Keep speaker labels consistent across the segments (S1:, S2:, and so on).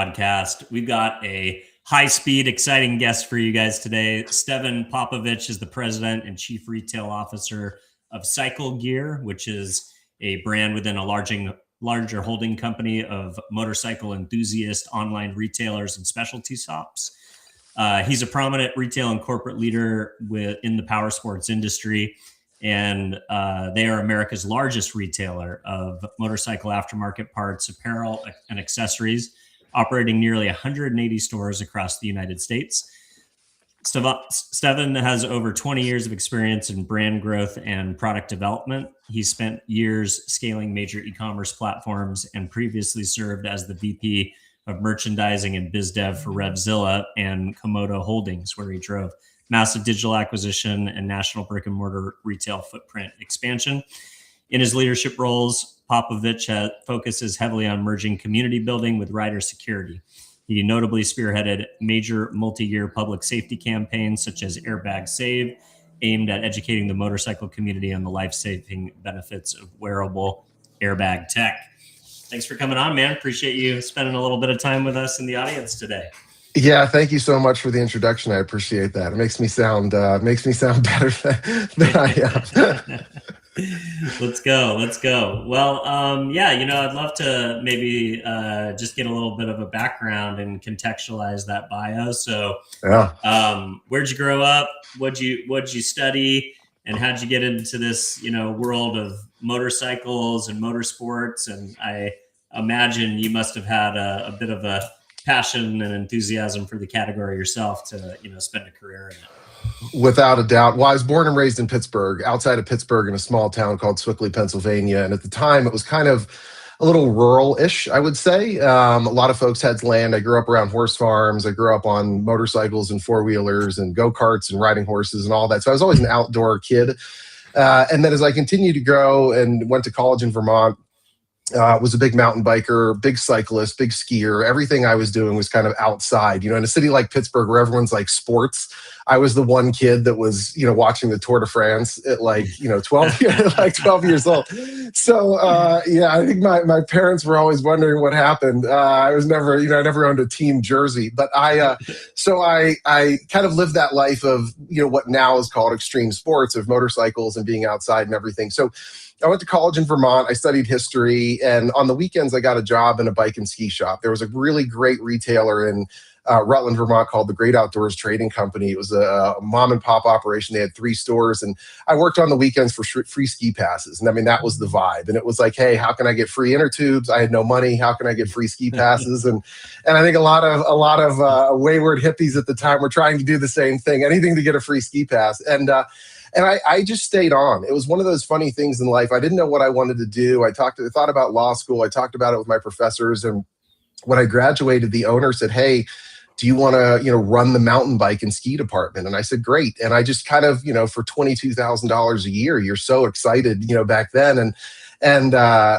S1: podcast. We've got a high-speed, exciting guest for you guys today. Stevan Popovich is the president and chief retail officer of Cycle Gear, which is a brand within a larger holding company of motorcycle enthusiast online retailers and specialty shops. He's a prominent retail and corporate leader in the powersports industry, and they are America's largest retailer of motorcycle aftermarket parts, apparel, and accessories, operating nearly 180 stores across the United States. Stevan has over 20 years of experience in brand growth and product development. He spent years scaling major e-commerce platforms and previously served as the VP of merchandising and biz dev for Revzilla and Komodo Holdings, where he drove massive digital acquisition and national brick and mortar retail footprint expansion. In his leadership roles, Popovich focuses heavily on merging community building with rider security. He notably spearheaded major multi-year public safety campaigns such as Airbag Save, aimed at educating the motorcycle community on the life-saving benefits of wearable airbag tech. Thanks for coming on, man. Appreciate you spending a little bit of time with us in the audience today.
S2: Yeah, thank you so much for the introduction. I appreciate that. It makes me sound better than I am.
S1: Let's go. Well, I'd love to maybe just get a little bit of a background and contextualize that bio. So, where'd you grow up? What'd you study? And how'd you get into this, world of motorcycles and motorsports? And I imagine you must have had a bit of a passion and enthusiasm for the category yourself to, spend a career in it.
S2: Without a doubt. Well, I was born and raised in Pittsburgh, outside of Pittsburgh in a small town called Swickley, Pennsylvania. And at the time, it was kind of a little rural-ish, I would say. A lot of folks had land. I grew up around horse farms. I grew up on motorcycles and four-wheelers and go-karts and riding horses and all that. So I was always an outdoor kid. And then as I continued to grow and went to college in Vermont, was a big mountain biker, big cyclist, big skier. Everything I was doing was kind of outside. In a city like Pittsburgh where everyone's like sports, I was the one kid that was, watching the Tour de France at 12 years old. So, I think my parents were always wondering what happened. I was never, I never owned a team jersey, but I kind of lived that life of, what now is called extreme sports, of motorcycles and being outside and everything. So I went to college in Vermont. I studied history, and on the weekends, I got a job in a bike and ski shop. There was a really great retailer in Rutland, Vermont, called the Great Outdoors Trading Company. It was a mom and pop operation. They had 3 stores, and I worked on the weekends for free ski passes. And I mean, that was the vibe. And it was like, hey, how can I get free inner tubes? I had no money. How can I get free ski passes? And I think a lot of wayward hippies at the time were trying to do the same thing, anything to get a free ski pass. And I just stayed on. It was one of those funny things in life. I didn't know what I wanted to do. I thought about law school. I talked about it with my professors. And when I graduated, the owner said, hey, do you want to, run the mountain bike and ski department? And I said, great. And I just kind of, for $22,000 a year, you're so excited, back then. And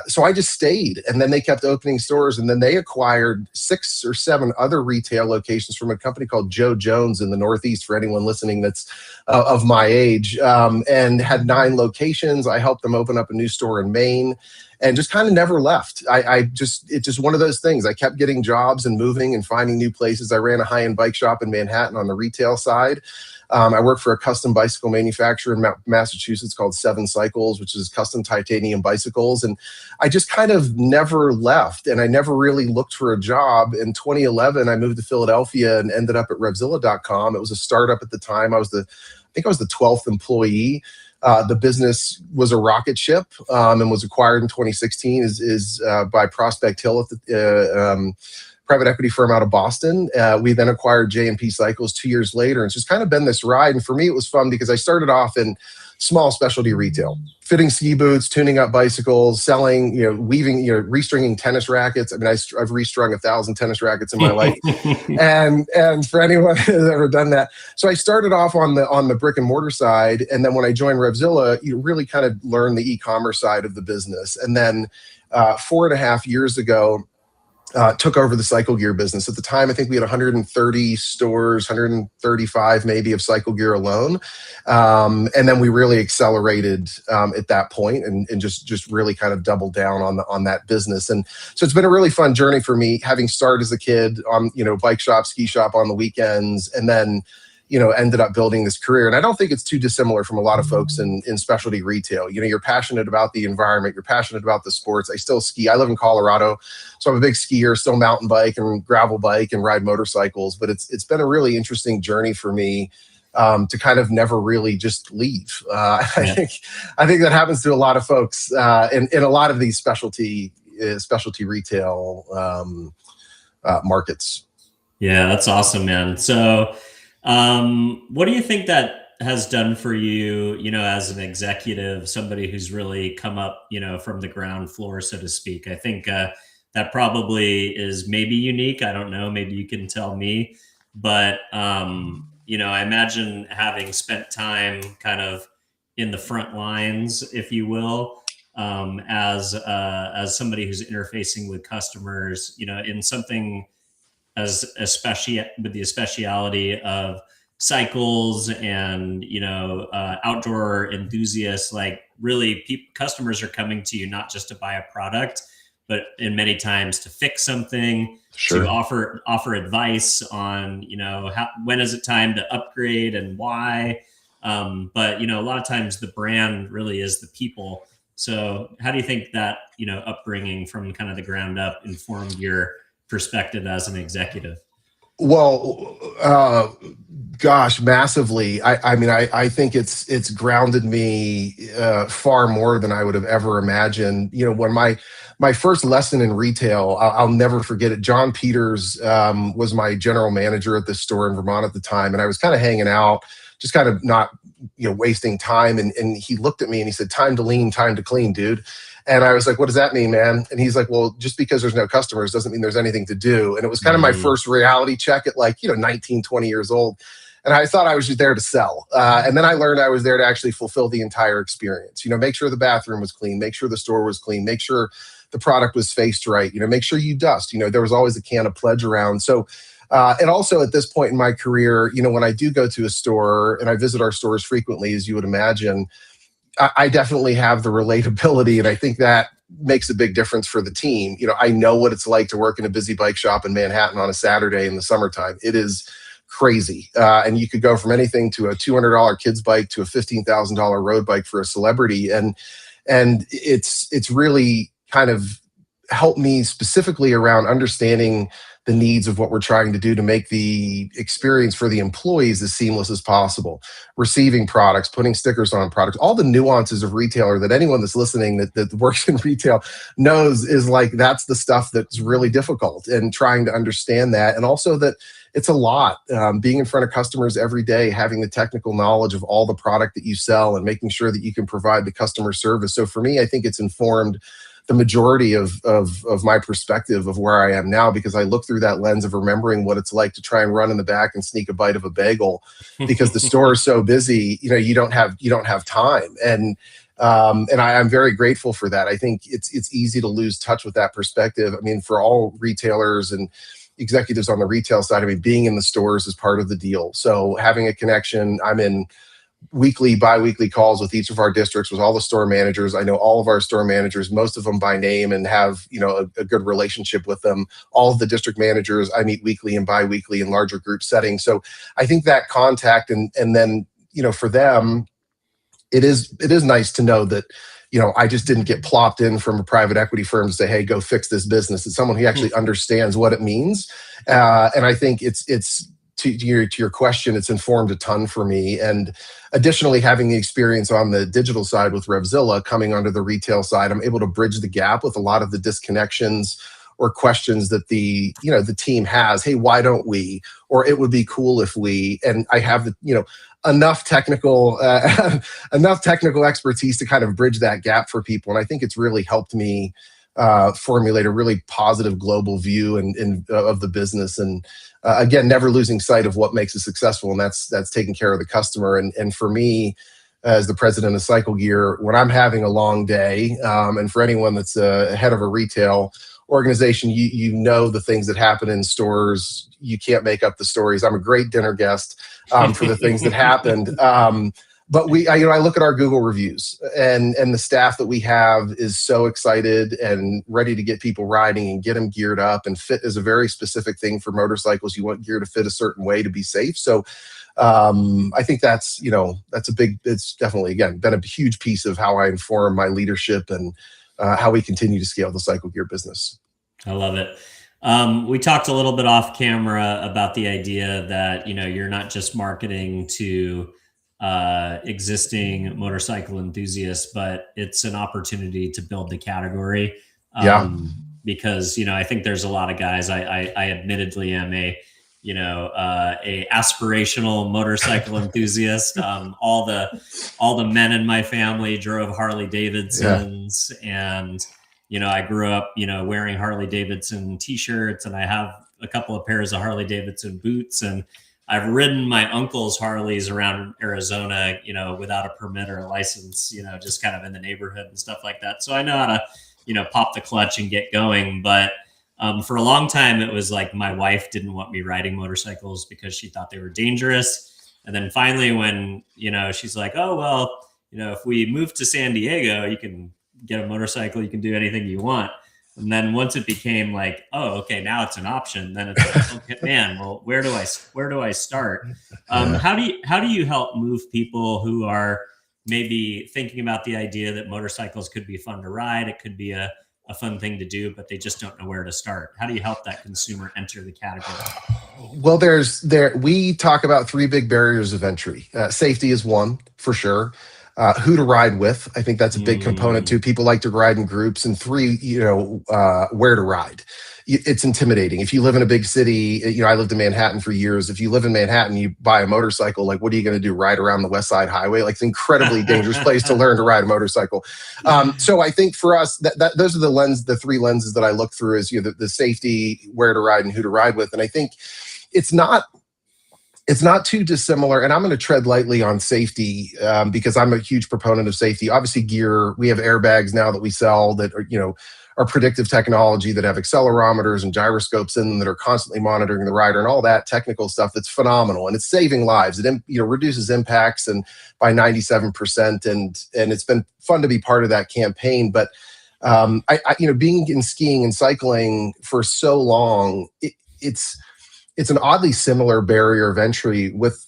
S2: so I just stayed, and then they kept opening stores, and then they acquired 6 or 7 other retail locations from a company called Joe Jones in the Northeast, for anyone listening that's of my age, and had 9 locations. I helped them open up a new store in Maine, and just kind of never left. It's just one of those things. I kept getting jobs and moving and finding new places. I ran a high-end bike shop in Manhattan on the retail side. I worked for a custom bicycle manufacturer in Massachusetts called 7 Cycles, which is custom titanium bicycles. And I just kind of never left, and I never really looked for a job. In 2011, I moved to Philadelphia and ended up at Revzilla.com. It was a startup at the time. I think I was the 12th employee. The business was a rocket ship and was acquired in 2016 by Prospect Hill at the private equity firm out of Boston. We then acquired J&P Cycles 2 years later. And it's just kind of been this ride. And for me, it was fun because I started off in small specialty retail, fitting ski boots, tuning up bicycles, selling, weaving, restringing tennis rackets. I mean, I've restrung 1,000 tennis rackets in my life. and for anyone who's ever done that. So I started off on the brick and mortar side. And then when I joined Revzilla, you really kind of learn the e-commerce side of the business. And then 4.5 years ago, took over the cycle gear business. At the time, I think we had 130 stores, 135 maybe of cycle gear alone. And then we really accelerated at that point and just really kind of doubled down on that business. And so it's been a really fun journey for me, having started as a kid on, bike shop, ski shop on the weekends, and then ended up building this career. And I don't think it's too dissimilar from a lot of folks in specialty retail. You're passionate about the environment, you're passionate about the sports. I still ski. I live in Colorado, so I'm a big skier, still mountain bike and gravel bike and ride motorcycles. But it's been a really interesting journey for me to kind of never really just leave. I think that happens to a lot of folks in a lot of these specialty retail markets.
S1: Yeah, that's awesome, man. So what do you think that has done for you, as an executive, somebody who's really come up, from the ground floor, so to speak? I think that probably is maybe unique. I don't know. Maybe you can tell me. But, I imagine having spent time kind of in the front lines, if you will, as somebody who's interfacing with customers, in something especially with the speciality of cycles and outdoor enthusiasts. Like, really, customers are coming to you not just to buy a product, but in many times to fix something,
S2: Sure.
S1: to offer advice on when is it time to upgrade and why. But a lot of times the brand really is the people. So how do you think that upbringing from kind of the ground up informed your perspective as an executive?
S2: Well, gosh, massively. I think it's grounded me far more than I would have ever imagined. When my first lesson in retail, I'll never forget it. John Peters was my general manager at this store in Vermont at the time, and I was kind of hanging out, just kind of not wasting time. And he looked at me and he said, "Time to lean, time to clean, dude." And I was like, "What does that mean, man?" And he's like, "Well, just because there's no customers doesn't mean there's anything to do." And it was kind of my first reality check at 19, 20 years old. And I thought I was just there to sell. And then I learned I was there to actually fulfill the entire experience. Make sure the bathroom was clean, make sure the store was clean, make sure the product was faced right, make sure you dust. There was always a can of Pledge around. So, and also at this point in my career, when I do go to a store, and I visit our stores frequently, as you would imagine, I definitely have the relatability, and I think that makes a big difference for the team. I know what it's like to work in a busy bike shop in Manhattan on a Saturday in the summertime. It is crazy. And you could go from anything to a $200 kids bike to a $15,000 road bike for a celebrity. And it's really kind of helped me specifically around understanding the needs of what we're trying to do to make the experience for the employees as seamless as possible. Receiving products, putting stickers on products, all the nuances of retailer that anyone that's listening that works in retail knows is that's the stuff that's really difficult, and trying to understand that. And also that it's a lot, being in front of customers every day, having the technical knowledge of all the product that you sell and making sure that you can provide the customer service. So for me, I think it's informed the majority of my perspective of where I am now, because I look through that lens of remembering what it's like to try and run in the back and sneak a bite of a bagel because the store is so busy. You don't have time, and I'm very grateful for that. I think it's easy to lose touch with that perspective. I mean, for all retailers and executives on the retail side, being in the stores is part of the deal. So having a connection, I'm in weekly, bi-weekly calls with each of our districts, with all the store managers. I know all of our store managers, most of them by name, and have a good relationship with them. All of the district managers I meet weekly and bi-weekly in larger group settings. So I think that contact, and then for them, it is nice to know that I just didn't get plopped in from a private equity firm to say, "Hey, go fix this business." It's someone who actually understands what it means, and I think it's to your question, it's informed a ton for me. And additionally, having the experience on the digital side with Revzilla coming onto the retail side, I'm able to bridge the gap with a lot of the disconnections or questions that the team has. "Hey, why don't we?" Or "It would be cool if we." And I have enough technical expertise to kind of bridge that gap for people. And I think it's really helped me formulate a really positive global view of the business. And again, never losing sight of what makes it successful, and that's taking care of the customer. And for me, as the president of Cycle Gear, when I'm having a long day, and for anyone that's head of a retail, organization, you know the things that happen in stores. You can't make up the stories. I'm a great dinner guest for the things that happened. But I look at our Google reviews, and the staff that we have is so excited and ready to get people riding and get them geared up. And fit is a very specific thing for motorcycles. You want gear to fit a certain way to be safe. So I think that's it's definitely, again, been a huge piece of how I inform my leadership and how we continue to scale the cycle gear business.
S1: I love it. We talked a little bit off camera about the idea that, you're not just marketing to existing motorcycle enthusiasts, but it's an opportunity to build the category. Because, I think there's a lot of guys, I admittedly am a aspirational motorcycle enthusiast. All the men in my family drove Harley Davidsons, and I grew up wearing Harley Davidson t-shirts, and I have a couple of pairs of Harley Davidson boots, and I've ridden my uncle's Harleys around Arizona, without a permit or a license, just kind of in the neighborhood and stuff like that. So I know how to pop the clutch and get going. But for a long time, it was like my wife didn't want me riding motorcycles because she thought they were dangerous. And then finally, when, she's like, oh, well, if we move to San Diego, you can get a motorcycle, you can do anything you want. And then once it became like, oh, okay, now it's an option, then it's like, okay, man, well, where do I start? How do you help move people who are maybe thinking about the idea that motorcycles could be fun to ride, it could be a fun thing to do, but they just don't know where to start? How do you help that consumer enter the category?
S2: Well, we talk about three big barriers of entry. Safety is one, for sure. Who to ride with. I think that's a big component too. People like to ride in groups. And three, where to ride. It's intimidating. If you live in a big city, I lived in Manhattan for years. If you live in Manhattan, you buy a motorcycle, like, what are you going to do? Ride around the West Side Highway? Like, it's an incredibly dangerous place to learn to ride a motorcycle. So I think for us, those are the three lenses that I look through is, the safety, where to ride, and who to ride with. And I think it's not too dissimilar, and I'm going to tread lightly on safety because I'm a huge proponent of safety. Obviously, gear, we have airbags now that we sell that are predictive technology that have accelerometers and gyroscopes in them that are constantly monitoring the rider and all that technical stuff that's phenomenal, and it's saving lives. It reduces impacts and by 97%, and it's been fun to be part of that campaign. But being in skiing and cycling for so long, it's an oddly similar barrier of entry with,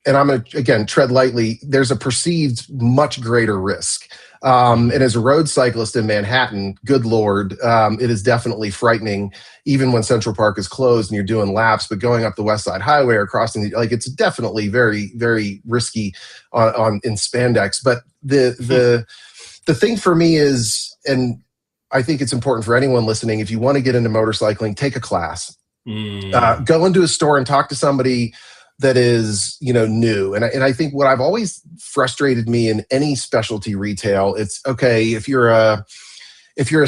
S2: and I'm going to, again, tread lightly, there's a perceived much greater risk. And as a road cyclist in Manhattan, good Lord, it is definitely frightening, even when Central Park is closed and you're doing laps, but going up the West Side Highway or crossing, it's definitely very, very risky in spandex. But the thing for me is, and I think it's important for anyone listening, if you want to get into motorcycling, take a class. Go into a store and talk to somebody that is, new. And I think what I've always frustrated me in any specialty retail, it's okay, if you're a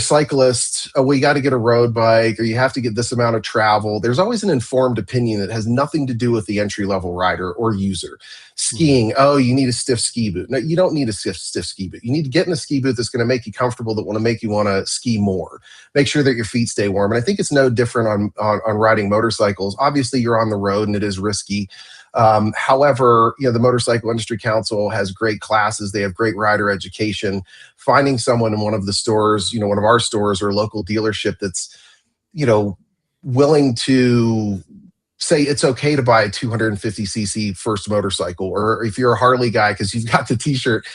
S2: cyclist, well, you got to get a road bike, or you have to get this amount of travel. There's always an informed opinion that has nothing to do with the entry-level rider or user. Skiing, oh, you need a stiff ski boot. No, you don't need a stiff ski boot. You need to get in a ski boot that's going to make you comfortable, that want to make you want to ski more. Make sure that your feet stay warm. And I think it's no different on riding motorcycles. Obviously, you're on the road and it is risky. However, the Motorcycle Industry Council has great classes. They have great rider education. Finding someone in one of the stores, one of our stores or a local dealership that's, willing to say it's okay to buy a 250cc first motorcycle, or if you're a Harley guy because you've got the t-shirt,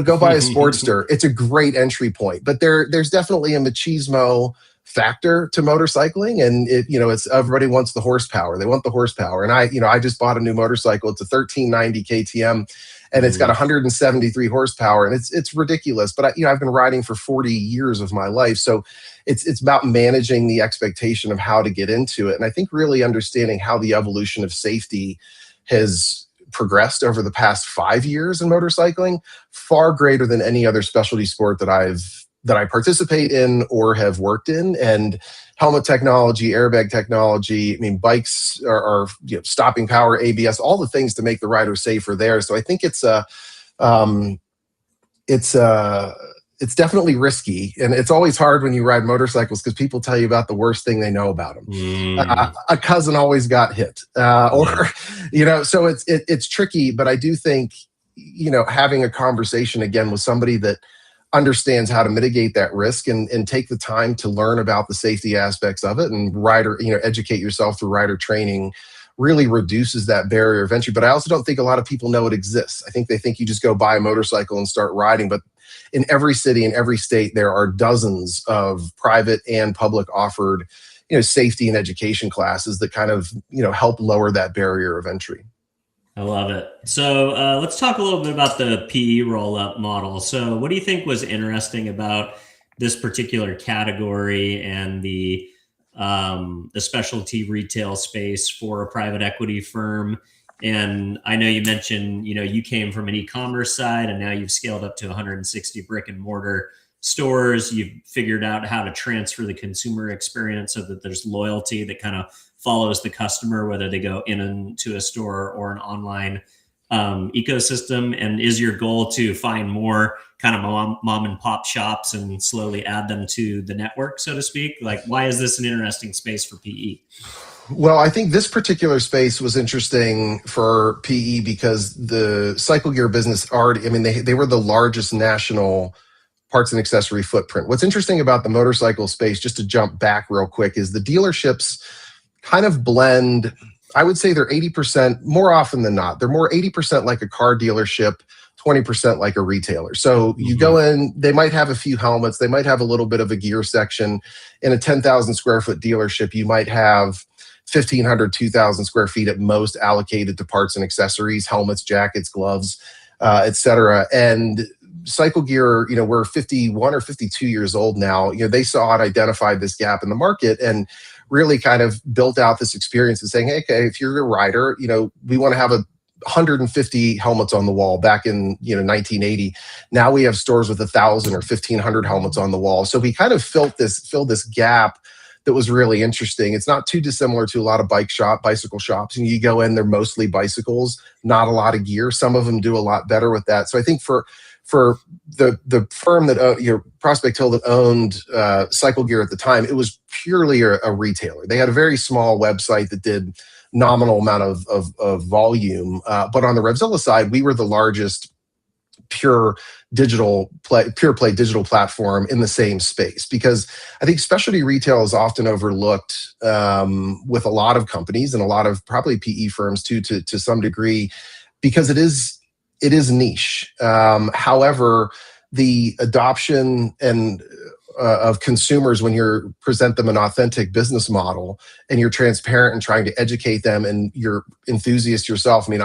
S2: go buy a Sportster. It's a great entry point. But there's definitely a machismo factor to motorcycling, and it's everybody wants the horsepower. They want the horsepower. And I just bought a new motorcycle. It's a 1390 KTM, and it's got 173 horsepower, and it's ridiculous. But I've been riding for 40 years of my life, so it's about managing the expectation of how to get into it. And I think really understanding how the evolution of safety has progressed over the past 5 years in motorcycling, far greater than any other specialty sport that I participate in or have worked in. And helmet technology, airbag technology, bikes are stopping power, ABS, all the things to make the rider safer there. So I think it's it's definitely risky, and it's always hard when you ride motorcycles because people tell you about the worst thing they know about them. A cousin always got hit, or so it's tricky. But I do think having a conversation again with somebody that understands how to mitigate that risk and take the time to learn about the safety aspects of it, and educate yourself through rider training really reduces that barrier of entry. But I also don't think a lot of people know it exists. I think they think you just go buy a motorcycle and start riding, but in every city, in every state, there are dozens of private and public offered, safety and education classes that kind of, help lower that barrier of entry.
S1: I love it. So let's talk a little bit about the PE roll-up model. So what do you think was interesting about this particular category and the specialty retail space for a private equity firm? And I know you mentioned, you came from an e-commerce side and now you've scaled up to 160 brick and mortar stores. You've figured out how to transfer the consumer experience so that there's loyalty that kind of follows the customer, whether they go into a store or an online ecosystem. And is your goal to find more kind of mom and pop shops and slowly add them to the network, so to speak? Like, why is this an interesting space for PE?
S2: Well, I think this particular space was interesting for PE because the cycle gear business they were the largest national parts and accessory footprint. What's interesting about the motorcycle space, just to jump back real quick, is the dealerships kind of blend. I would say they're 80%, more often than not, they're more 80% like a car dealership, 20% like a retailer. So you go in, they might have a few helmets, they might have a little bit of a gear section. In a 10,000 square foot dealership, you might have 1,500, 2,000 square feet at most allocated to parts and accessories, helmets, jackets, gloves, et cetera. And cycle gear, we're 51 or 52 years old now. They saw and identified this gap in the market and really kind of built out this experience of saying, hey, okay, if you're a rider, we want to have 150 helmets on the wall back in 1980. Now we have stores with 1,000 or 1,500 helmets on the wall. So we kind of filled this gap that was really interesting. It's not too dissimilar to a lot of bicycle shops. And you go in, they're mostly bicycles, not a lot of gear. Some of them do a lot better with that. So I think for the firm that Prospect Hill that owned cycle gear at the time, it was purely a retailer. They had a very small website that did nominal amount of volume. But on the Revzilla side, we were the largest pure play digital platform in the same space, because I think specialty retail is often overlooked with a lot of companies and a lot of probably PE firms too, to some degree, because it is niche. However, the adoption and of consumers, when you present them an authentic business model and you're transparent and trying to educate them and you're enthusiast yourself. I mean,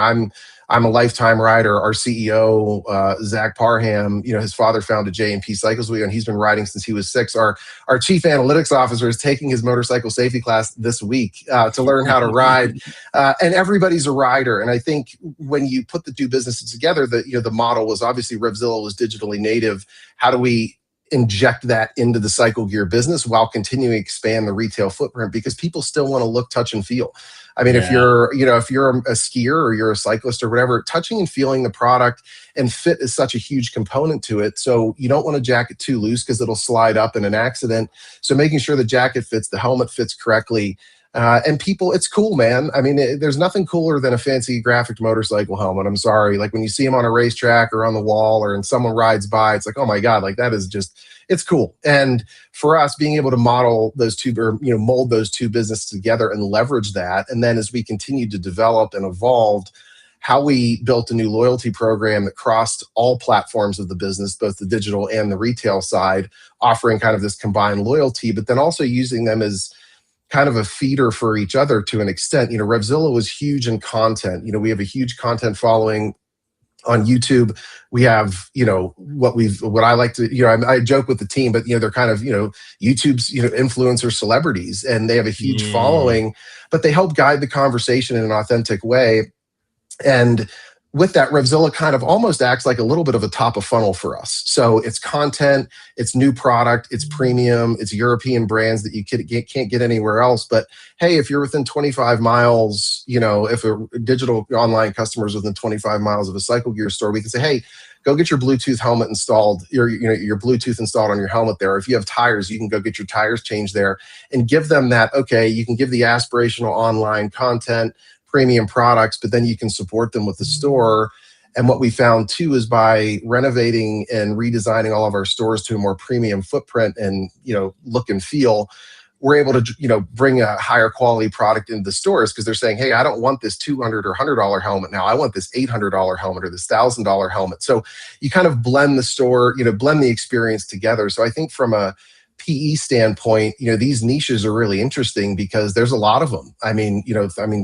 S2: I'm a lifetime rider. Our CEO, Zach Parham, his father founded J&P Cycles and he's been riding since he was 6. Our chief analytics officer is taking his motorcycle safety class this week to learn how to ride. And everybody's a rider. And I think when you put the two businesses together, the model was obviously Revzilla was digitally native. How do we inject that into the cycle gear business while continuing to expand the retail footprint? Because people still want to look, touch, and feel. I mean, if you're a skier or you're a cyclist or whatever, touching and feeling the product and fit is such a huge component to it. So you don't want a jacket too loose because it'll slide up in an accident. So making sure the jacket fits, the helmet fits correctly. And people, it's cool, man. I mean, there's nothing cooler than a fancy graphic motorcycle helmet. I'm sorry. Like when you see them on a racetrack or on the wall or someone rides by, it's like, oh my God, like that is just, it's cool. And for us, being able to model those two, or mold those two businesses together and leverage that. And then as we continue to develop and evolved, how we built a new loyalty program that crossed all platforms of the business, both the digital and the retail side, offering kind of this combined loyalty, but then also using them as kind of a feeder for each other to an extent. Revzilla was huge in content. We have a huge content following on YouTube. We have, what I like to, I joke with the team, but they're kind of, YouTube's, influencer celebrities, and they have a huge following, but they help guide the conversation in an authentic way. And with that, Revzilla kind of almost acts like a little bit of a top of funnel for us. So it's content, it's new product, it's premium, it's European brands that you can't get anywhere else. But hey, if you're within 25 miles, if a digital online customer is within 25 miles of a cycle gear store, we can say, hey, go get your Bluetooth helmet installed, your Bluetooth installed on your helmet there. If you have tires, you can go get your tires changed there and give them that, okay, you can give the aspirational online content, premium products, but then you can support them with the store. And what we found too is by renovating and redesigning all of our stores to a more premium footprint and, look and feel, we're able to, bring a higher quality product into the stores because they're saying, hey, I don't want this $200 or $100 helmet now. I want this $800 helmet or this $1,000 helmet. So you kind of blend the store, blend the experience together. So I think from a PE standpoint, these niches are really interesting because there's a lot of them.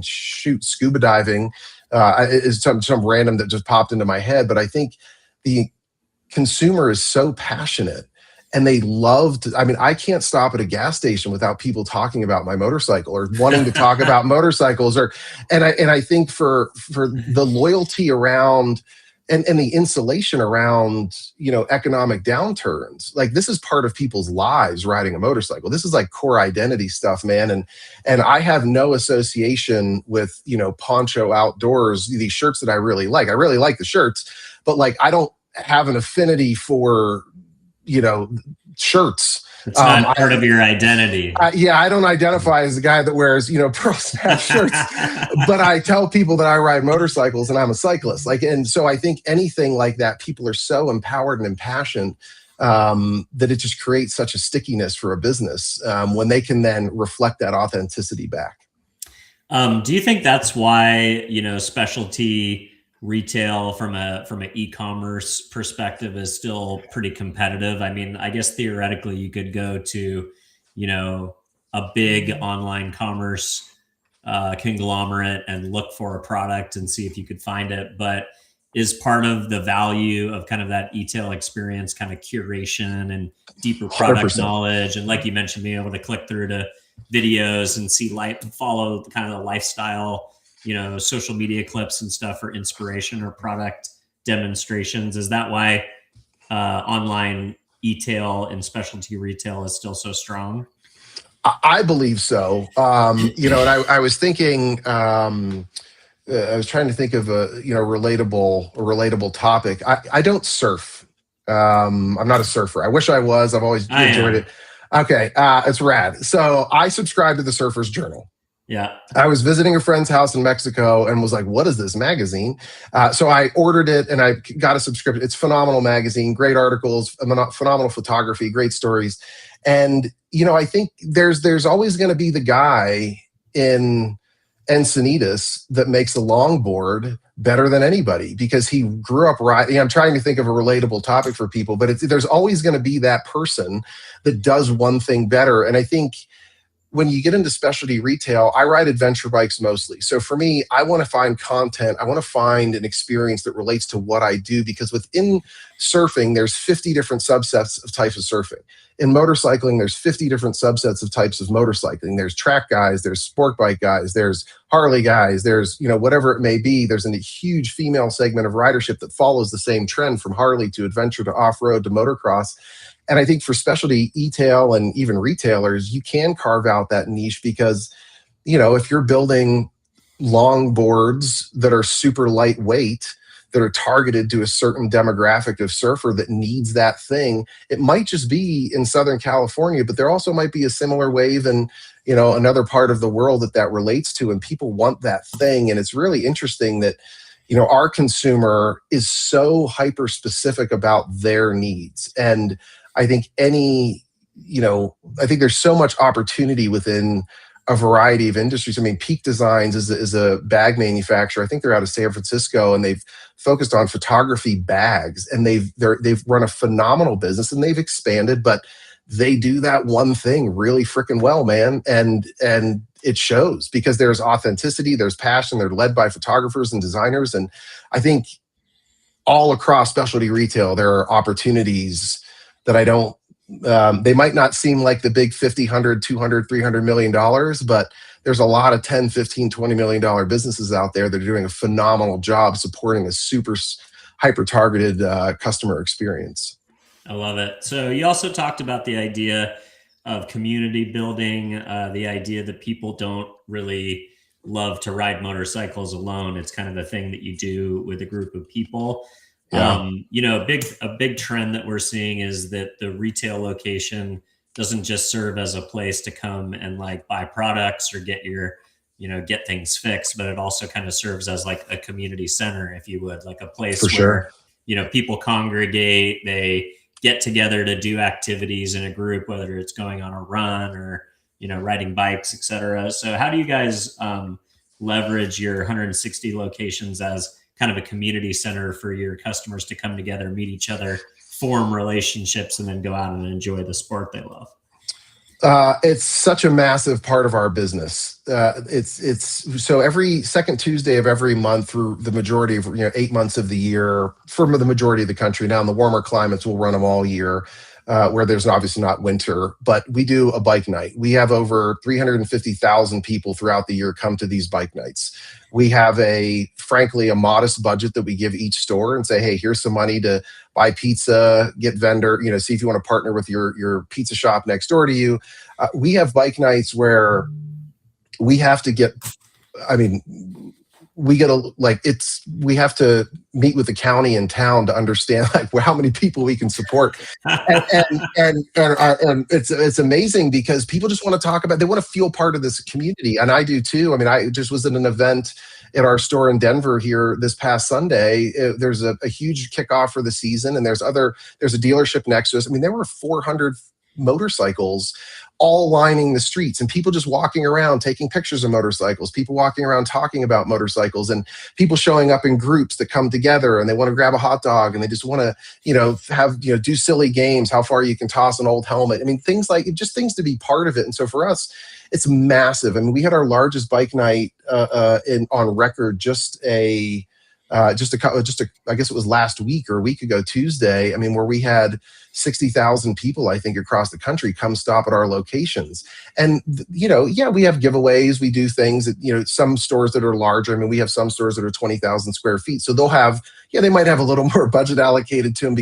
S2: Shoot, scuba diving is some random that just popped into my head, but I think the consumer is so passionate and they love to, I can't stop at a gas station without people talking about my motorcycle or wanting to talk about motorcycles and I think for the loyalty around and the insulation around, economic downturns, like this is part of people's lives, riding a motorcycle. This is like core identity stuff, man. And I have no association with, Poncho Outdoors, these shirts that I really like. I really like the shirts, but like, I don't have an affinity for, shirts.
S1: It's not part of your identity.
S2: I don't identify as the guy that wears, Pearl Snap shirts, but I tell people that I ride motorcycles and I'm a cyclist. And so I think anything like that, people are so empowered and impassioned that it just creates such a stickiness for a business when they can then reflect that authenticity back.
S1: Do you think that's why, specialty retail from an e-commerce perspective is still pretty competitive? I guess theoretically you could go to, a big online commerce conglomerate and look for a product and see if you could find it. But is part of the value of kind of that e-tail experience kind of curation and deeper product
S2: 100%.
S1: knowledge? And like you mentioned, being able to click through to videos and follow kind of the lifestyle, social media clips and stuff for inspiration or product demonstrations. Is that why online e-tail and specialty retail is still so strong?
S2: I believe so. And I was thinking, I was trying to think of a relatable topic. I don't surf. I'm not a surfer. I wish I was. I've always enjoyed it. Okay, it's rad. So I subscribe to the Surfer's Journal.
S1: Yeah.
S2: I was visiting a friend's house in Mexico and was like, what is this magazine? So I ordered it and I got a subscription. It's a phenomenal magazine, great articles, phenomenal photography, great stories. And, I think there's always going to be the guy in Encinitas that makes a longboard better than anybody because he grew up riding. I'm trying to think of a relatable topic for people, but there's always going to be that person that does one thing better. And I think when you get into specialty retail, I ride adventure bikes mostly. So for me, I want to find content. I want to find an experience that relates to what I do because within surfing, there's 50 different subsets of types of surfing. In motorcycling, there's 50 different subsets of types of motorcycling. There's track guys, there's sport bike guys, there's Harley guys, there's, whatever it may be. There's a huge female segment of ridership that follows the same trend from Harley to adventure to off-road to motocross. And I think for specialty e-tail and even retailers, you can carve out that niche because, if you're building long boards that are super lightweight, that are targeted to a certain demographic of surfer that needs that thing, it might just be in Southern California, but there also might be a similar wave in, another part of the world that relates to, and people want that thing. And it's really interesting that, our consumer is so hyper specific about their needs. And I think I think there's so much opportunity within a variety of industries. Peak Designs is a bag manufacturer. I think they're out of San Francisco, and they've focused on photography bags, and they've run a phenomenal business, and they've expanded, but they do that one thing really freaking well, man. And it shows because there's authenticity, there's passion, they're led by photographers and designers. And I think all across specialty retail, there are opportunities that they might not seem like the big 50, 100, 200, $300 million, but there's a lot of 10, 15, $20 million businesses out there that are doing a phenomenal job supporting a super hyper-targeted customer experience.
S1: I love it. So you also talked about the idea of community building, the idea that people don't really love to ride motorcycles alone. It's kind of a thing that you do with a group of people.
S2: Yeah.
S1: A big trend that we're seeing is that the retail location doesn't just serve as a place to come and like buy products or get things fixed, but it also kind of serves as like a community center, if you would, like a
S2: For
S1: place
S2: sure.
S1: where, people congregate, they get together to do activities in a group, whether it's going on a run or, riding bikes, etc. So how do you guys leverage your 160 locations as kind of a community center for your customers to come together, meet each other, form relationships, and then go out and enjoy the sport they love?
S2: It's such a massive part of our business. It's so every second Tuesday of every month through the majority of 8 months of the year for the majority of the country. Now in the warmer climates, we'll run them all year, where there's obviously not winter. But we do a bike night. We have over 350,000 people throughout the year come to these bike nights. We have frankly, a modest budget that we give each store and say, hey, here's some money to buy pizza, get vendor, see if you want to partner with your pizza shop next door to you. We have bike nights where we have to get, I mean, we have to meet with the county and town to understand like how many people we can support. And it's amazing because people just want to talk about, they want to feel part of this community. And I do too. I mean, I just was at an event at our store in Denver here this past Sunday. There's a huge kickoff for the season, and there's a dealership next to us. I mean, there were 400 motorcycles all lining the streets, and people just walking around taking pictures of motorcycles, people walking around talking about motorcycles, and people showing up in groups that come together and they want to grab a hot dog and they just want to do silly games, how far you can toss an old helmet. I mean, things to be part of it. And so for us, it's massive. I mean, we had our largest bike night on record I guess it was last week or a week ago Tuesday. I mean, where we had 60,000 people, I think, across the country come stop at our locations. And, we have giveaways. We do things that, some stores that are larger. I mean, we have some stores that are 20,000 square feet. So they might have a little more budget allocated to them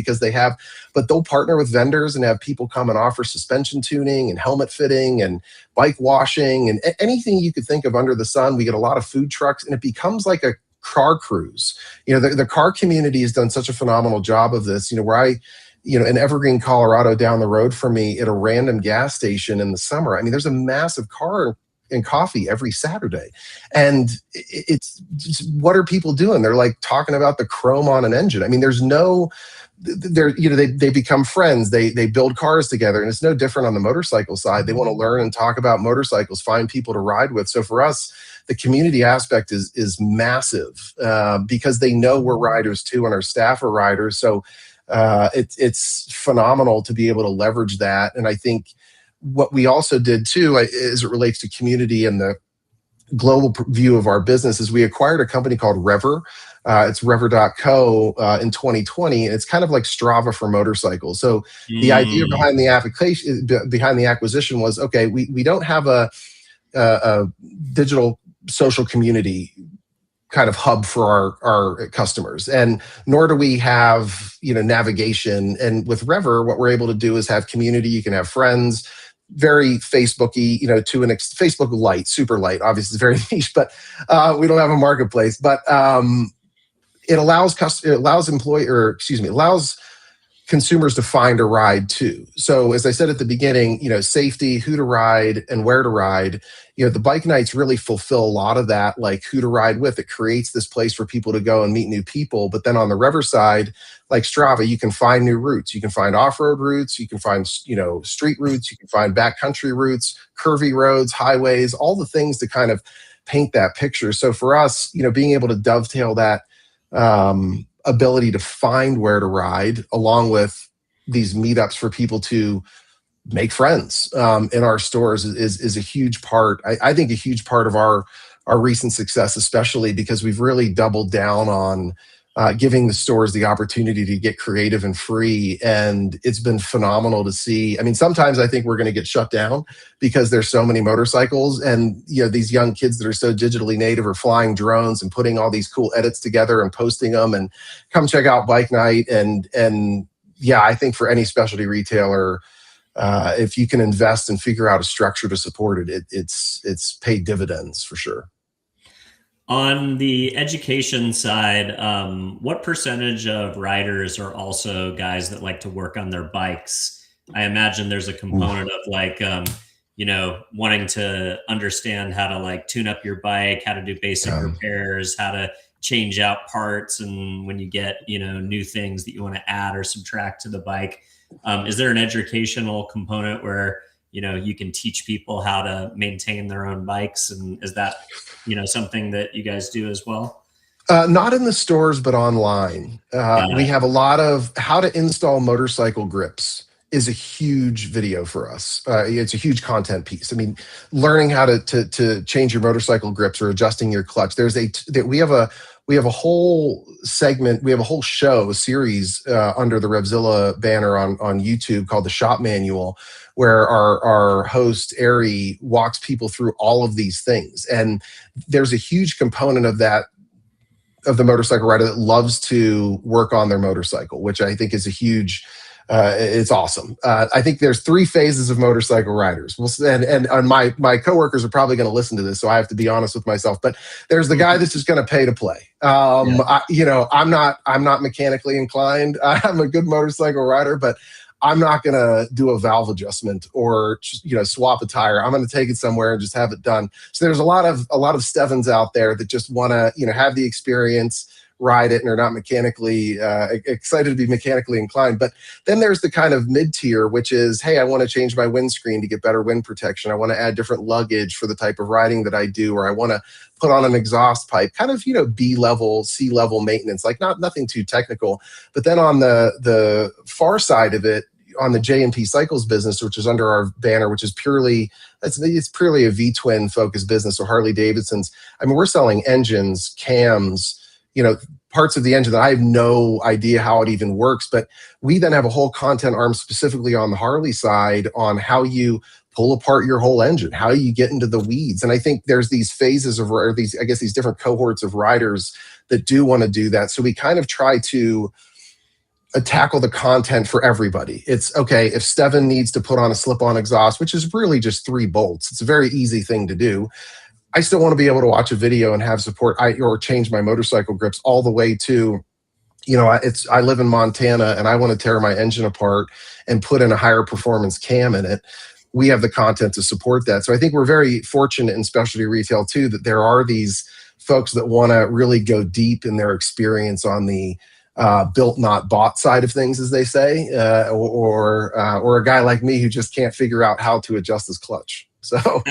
S2: but they'll partner with vendors and have people come and offer suspension tuning and helmet fitting and bike washing and anything you could think of under the sun. We get a lot of food trucks, and it becomes like a car cruise. The car community has done such a phenomenal job of this. Where in Evergreen, Colorado, down the road from me at a random gas station in the summer, I mean, there's a massive car and coffee every Saturday. And it's what are people doing? They're like talking about the chrome on an engine. I mean, they become friends. They build cars together, and it's no different on the motorcycle side. They want to learn and talk about motorcycles, find people to ride with. So for us, the community aspect is massive because they know we're riders too, and our staff are riders. So it's phenomenal to be able to leverage that. And I think what we also did too, as it relates to community and the global view of our business, is we acquired a company called Rever. It's Rever.co in 2020. And it's kind of like Strava for motorcycles. So the idea behind the acquisition was, okay, we don't have a digital social community kind of hub for our customers, and nor do we have navigation. And with Rever, what we're able to do is have community. You can have friends, very Facebooky, to Facebook light, super light. Obviously, it's very niche, but we don't have a marketplace. But it allows consumers to find a ride too. So as I said at the beginning, safety, who to ride and where to ride. The bike nights really fulfill a lot of that, like who to ride with. It creates this place for people to go and meet new people. But then on the Rever side, like Strava, you can find new routes. You can find off-road routes. You can find, street routes. You can find backcountry routes, curvy roads, highways, all the things to kind of paint that picture. So for us, being able to dovetail that ability to find where to ride, along with these meetups for people to make friends in our stores, is a huge part. I think a huge part of our recent success, especially because we've really doubled down on giving the stores the opportunity to get creative and free. And it's been phenomenal to see. I mean, sometimes I think we're going to get shut down because there's so many motorcycles, and these young kids that are so digitally native are flying drones and putting all these cool edits together and posting them, and come check out Bike Night. And yeah, I think for any specialty retailer, if you can invest and figure out a structure to support it, it's paid dividends for sure.
S1: On the education side, what percentage of riders are also guys that like to work on their bikes? I imagine there's a component of like, wanting to understand how to like tune up your bike, how to do basic
S2: Um,
S1: repairs, how to change out parts, and when you get, new things that you want to add or subtract to the bike. Is there an educational component where, you can teach people how to maintain their own bikes? And is that something that you guys do as well?
S2: Not in the stores, but online.
S1: Got
S2: We
S1: it.
S2: have a lot of how to install motorcycle grips is a huge video for us. It's a huge content piece. I mean, learning how to change your motorcycle grips or adjusting your clutch. We have a whole segment. We have a whole show, a series under the Revzilla banner on YouTube called the Shop Manual, where our host Ari walks people through all of these things. And there's a huge component of that, of the motorcycle rider, that loves to work on their motorcycle, which I think is a huge, it's awesome. I think there's three phases of motorcycle riders. And my coworkers are probably going to listen to this, so I have to be honest with myself. But there's the guy that's just going to pay to play.
S1: Yeah.
S2: I'm not mechanically inclined. I'm a good motorcycle rider, but I'm not going to do a valve adjustment or swap a tire. I'm going to take it somewhere and just have it done. So there's a lot of Stevens out there that just want to have the experience, ride it, and are not mechanically excited to be mechanically inclined. But then there's the kind of mid tier, which is, hey, I want to change my windscreen to get better wind protection. I want to add different luggage for the type of riding that I do, or I want to put on an exhaust pipe, kind of B level, C level maintenance, like nothing too technical. But then on the far side of it, on the J&P Cycles business, which is under our banner, which is purely a V-twin focused business. So Harley Davidson's, I mean, we're selling engines, cams, parts of the engine that I have no idea how it even works. But we then have a whole content arm specifically on the Harley side on how you pull apart your whole engine, how you get into the weeds. And I think there's these phases of, or these different cohorts of riders that do want to do that. So we kind of try to tackle the content for everybody. It's okay if Stevan needs to put on a slip-on exhaust, which is really just 3 bolts. It's a very easy thing to do. I still want to be able to watch a video and have support, or change my motorcycle grips, all the way to, I live in Montana and I want to tear my engine apart and put in a higher performance cam in it. We have the content to support that. So I think we're very fortunate in specialty retail too, that there are these folks that want to really go deep in their experience on the built not bought side of things, as they say, or a guy like me who just can't figure out how to adjust his clutch. So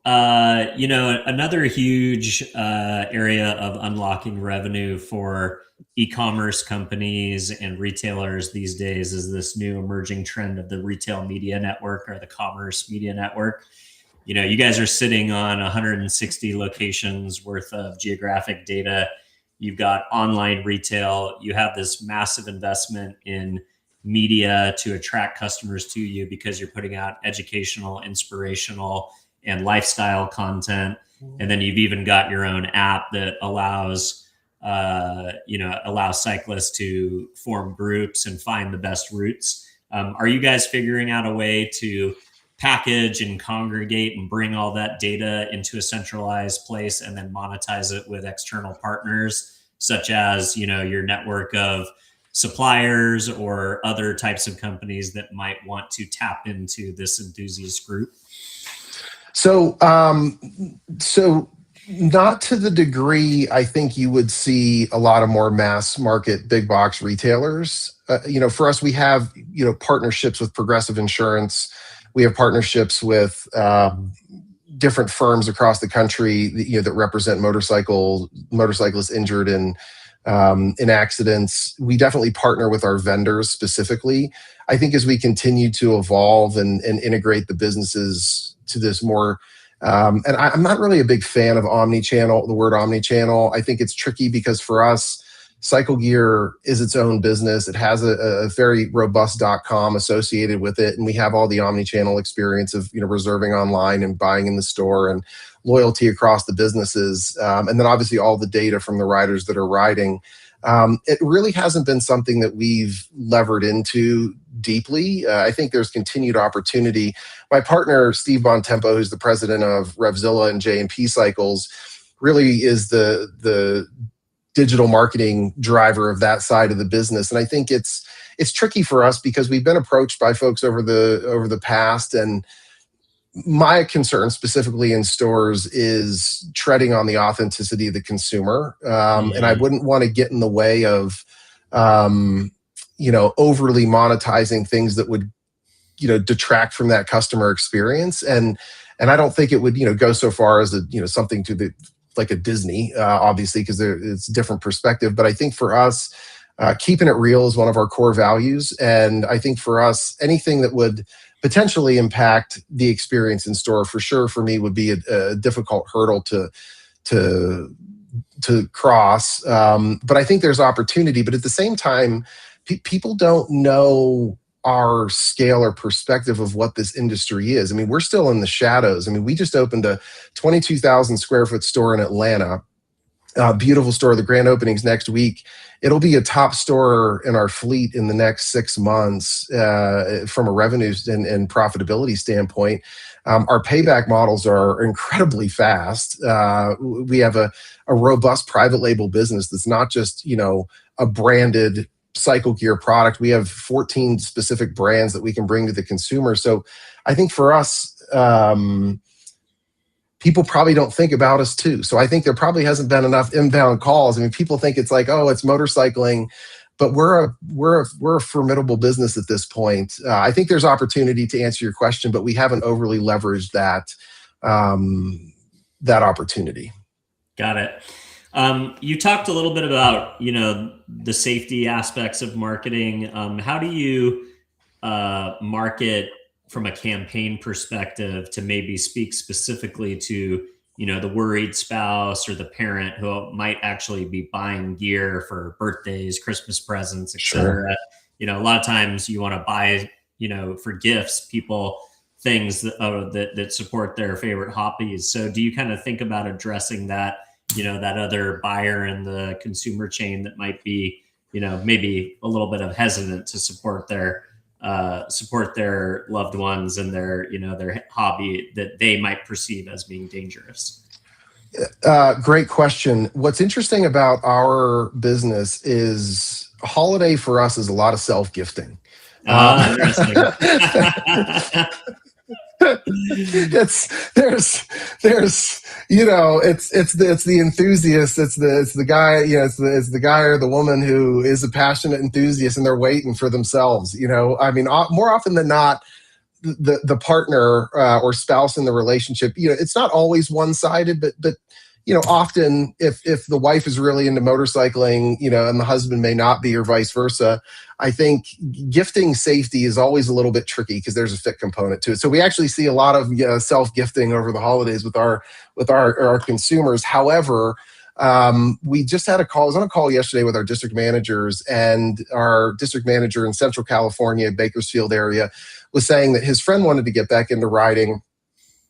S1: another huge area of unlocking revenue for e-commerce companies and retailers these days is this new emerging trend of the retail media network, or the commerce media network. You guys are sitting on 160 locations worth of geographic data. You've got online retail. You have this massive investment in media to attract customers to you because you're putting out educational, inspirational, and lifestyle content. And then you've even got your own app that allows cyclists to form groups and find the best routes. Are you guys figuring out a way to package and congregate and bring all that data into a centralized place and then monetize it with external partners, such as, your network of suppliers or other types of companies that might want to tap into this enthusiast group?
S2: So not to the degree I think you would see a lot of more mass market big box retailers. For us, we have, partnerships with Progressive Insurance. We have partnerships with different firms across the country, that represent motorcyclists injured in accidents. We definitely partner with our vendors specifically. I think as we continue to evolve and integrate the businesses to this more, and I'm not really a big fan of omni-channel, the word omni-channel. I think it's tricky because for us, Cycle Gear is its own business. It has a very robust .com associated with it, and we have all the omni-channel experience of reserving online and buying in the store, and loyalty across the businesses, and then obviously all the data from the riders that are riding. It really hasn't been something that we've levered into deeply. I think there's continued opportunity. My partner, Stevan Popovich, who's the president of Revzilla and J&P Cycles, really is the digital marketing driver of that side of the business. And I think it's tricky for us because we've been approached by folks over the past, and my concern specifically in stores is treading on the authenticity of the consumer. And I wouldn't want to get in the way of, overly monetizing things that would, detract from that customer experience. And I don't think it would, go so far as something to the, like a Disney, obviously, because it's a different perspective. But I think for us, keeping it real is one of our core values. And I think for us, anything that would potentially impact the experience in store, for sure, for me, would be a difficult hurdle to cross. But I think there's opportunity. But at the same time, people don't know our scale or perspective of what this industry is. I mean, we're still in the shadows. I mean, we just opened a 22,000 square foot store in Atlanta. Beautiful store. The grand opening's next week. It'll be a top store in our fleet in the next 6 months from a revenue and profitability standpoint. Our payback models are incredibly fast. We have a robust private label business that's not just, a branded cycle gear product. We have 14 specific brands that we can bring to the consumer. So I think for us, people probably don't think about us too. So I think there probably hasn't been enough inbound calls. I mean, people think it's like, oh, it's motorcycling, but we're a formidable business at this point. I think there's opportunity to answer your question, but we haven't overly leveraged that opportunity.
S1: Got it. You talked a little bit about, the safety aspects of marketing. How do you market from a campaign perspective to maybe speak specifically to, the worried spouse or the parent who might actually be buying gear for birthdays, Christmas presents, et cetera? Sure. A lot of times you want to buy, for gifts, people things that support their favorite hobbies. So do you kind of think about addressing that, that other buyer in the consumer chain that might be, maybe a little bit of hesitant to support their loved ones and their hobby that they might perceive as being dangerous?
S2: Great question. What's interesting about our business is holiday for us is a lot of self-gifting.
S1: Interesting.
S2: It's the enthusiast, it's the guy, it's the guy or the woman who is a passionate enthusiast and they're waiting for themselves. I mean, more often than not, the partner or spouse in the relationship, it's not always one-sided, but often if the wife is really into motorcycling, and the husband may not be, or vice versa, I think gifting safety is always a little bit tricky because there's a fit component to it. So we actually see a lot of self-gifting over the holidays with our consumers. However, we just had a call. I was on a call yesterday with our district managers, and our district manager in Central California, Bakersfield area, was saying that his friend wanted to get back into riding,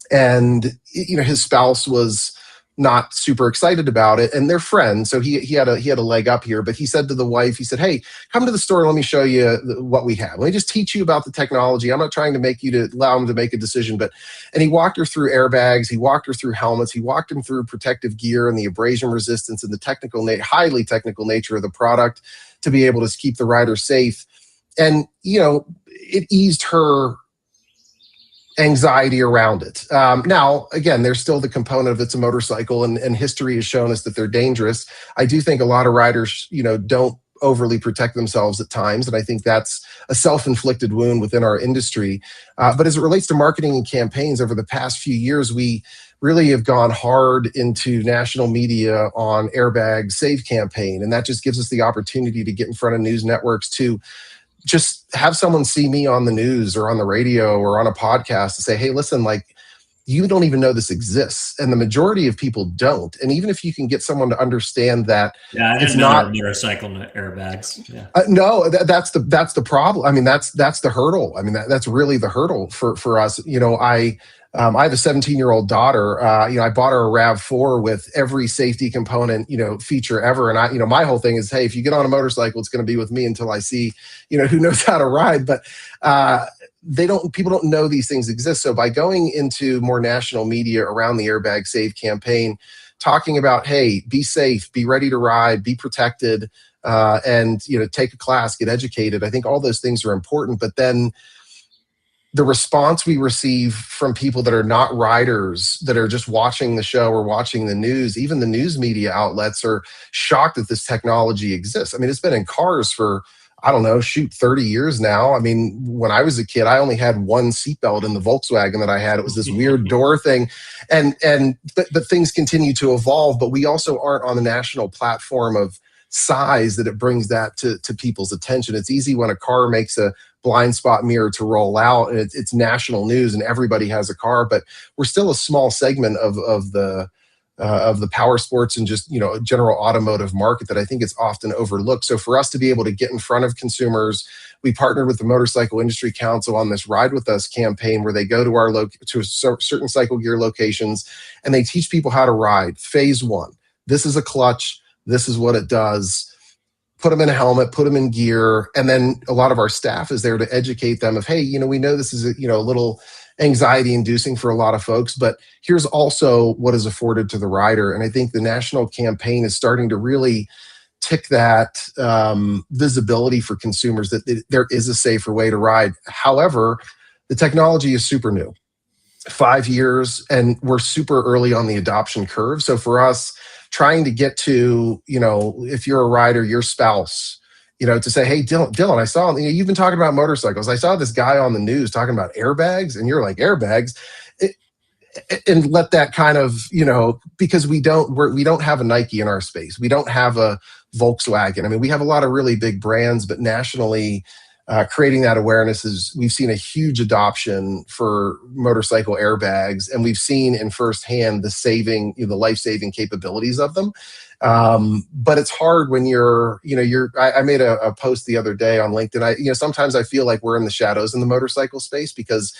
S2: and his spouse was not super excited about it, and they're friends, so he had a leg up here. But he said to the wife, he said, "Hey, come to the store and let me show you what we have. Let me just teach you about the technology. I'm not trying to make you to allow him to make a decision." And he walked her through airbags, he walked her through helmets, he walked him through protective gear and the abrasion resistance and the highly technical nature of the product to be able to keep the rider safe. And it eased her anxiety around it. Now, again, there's still the component of it's a motorcycle, and history has shown us that they're dangerous. I do think a lot of riders, don't overly protect themselves at times, and I think that's a self-inflicted wound within our industry. But as it relates to marketing and campaigns over the past few years, we really have gone hard into national media on Airbag Save campaign, and that just gives us the opportunity to get in front of news networks to just have someone see me on the news or on the radio or on a podcast and say, "Hey, listen, you don't even know this exists." And the majority of people don't. And even if you can get someone to understand that,
S1: it's not motorcycle airbags. Yeah.
S2: No, that's the problem. I mean, that's the hurdle. I mean, that's really the hurdle for us. I have a 17-year-old daughter. I bought her a RAV4 with every safety component, feature ever. And my whole thing is, hey, if you get on a motorcycle, it's going to be with me until I see, who knows how to ride. But people don't know these things exist. So by going into more national media around the Airbag Save campaign, talking about, hey, be safe, be ready to ride, be protected, and take a class, get educated. I think all those things are important. But then the response we receive from people that are not riders, that are just watching the show or watching the news, even the news media outlets are shocked that this technology exists. I mean, it's been in cars for, I don't know, 30 years now. I mean, when I was a kid, I only had one seatbelt in the Volkswagen that I had. It was this weird door thing. But things continue to evolve, but we also aren't on the national platform of size that it brings that to people's attention. It's easy when a car makes a blind spot mirror to roll out and it's national news and everybody has a car, but we're still a small segment of the power sports and just general automotive market that I think is often overlooked. So for us to be able to get in front of consumers, we partnered with the Motorcycle Industry Council on this Ride With Us campaign, where they go to certain cycle gear locations and they teach people how to ride. Phase 1, this is a clutch, this is what it does. Put them in a helmet, put them in gear. And then a lot of our staff is there to educate them of, hey, we know this is a little anxiety inducing for a lot of folks, but here's also what is afforded to the rider. And I think the national campaign is starting to really tick that visibility for consumers that there is a safer way to ride. However, the technology is super new. 5 years, and we're super early on the adoption curve. So for us, trying to get to, if you're a rider, your spouse, to say, hey, Dylan, I saw, you've been talking about motorcycles. I saw this guy on the news talking about airbags, and you're like, airbags? And let that kind of, because we don't have a Nike in our space. We don't have a Volkswagen. I mean, we have a lot of really big brands, but nationally, creating that awareness we've seen a huge adoption for motorcycle airbags, and we've seen in firsthand the life-saving capabilities of them. But it's hard when I made a post the other day on LinkedIn. Sometimes I feel like we're in the shadows in the motorcycle space because,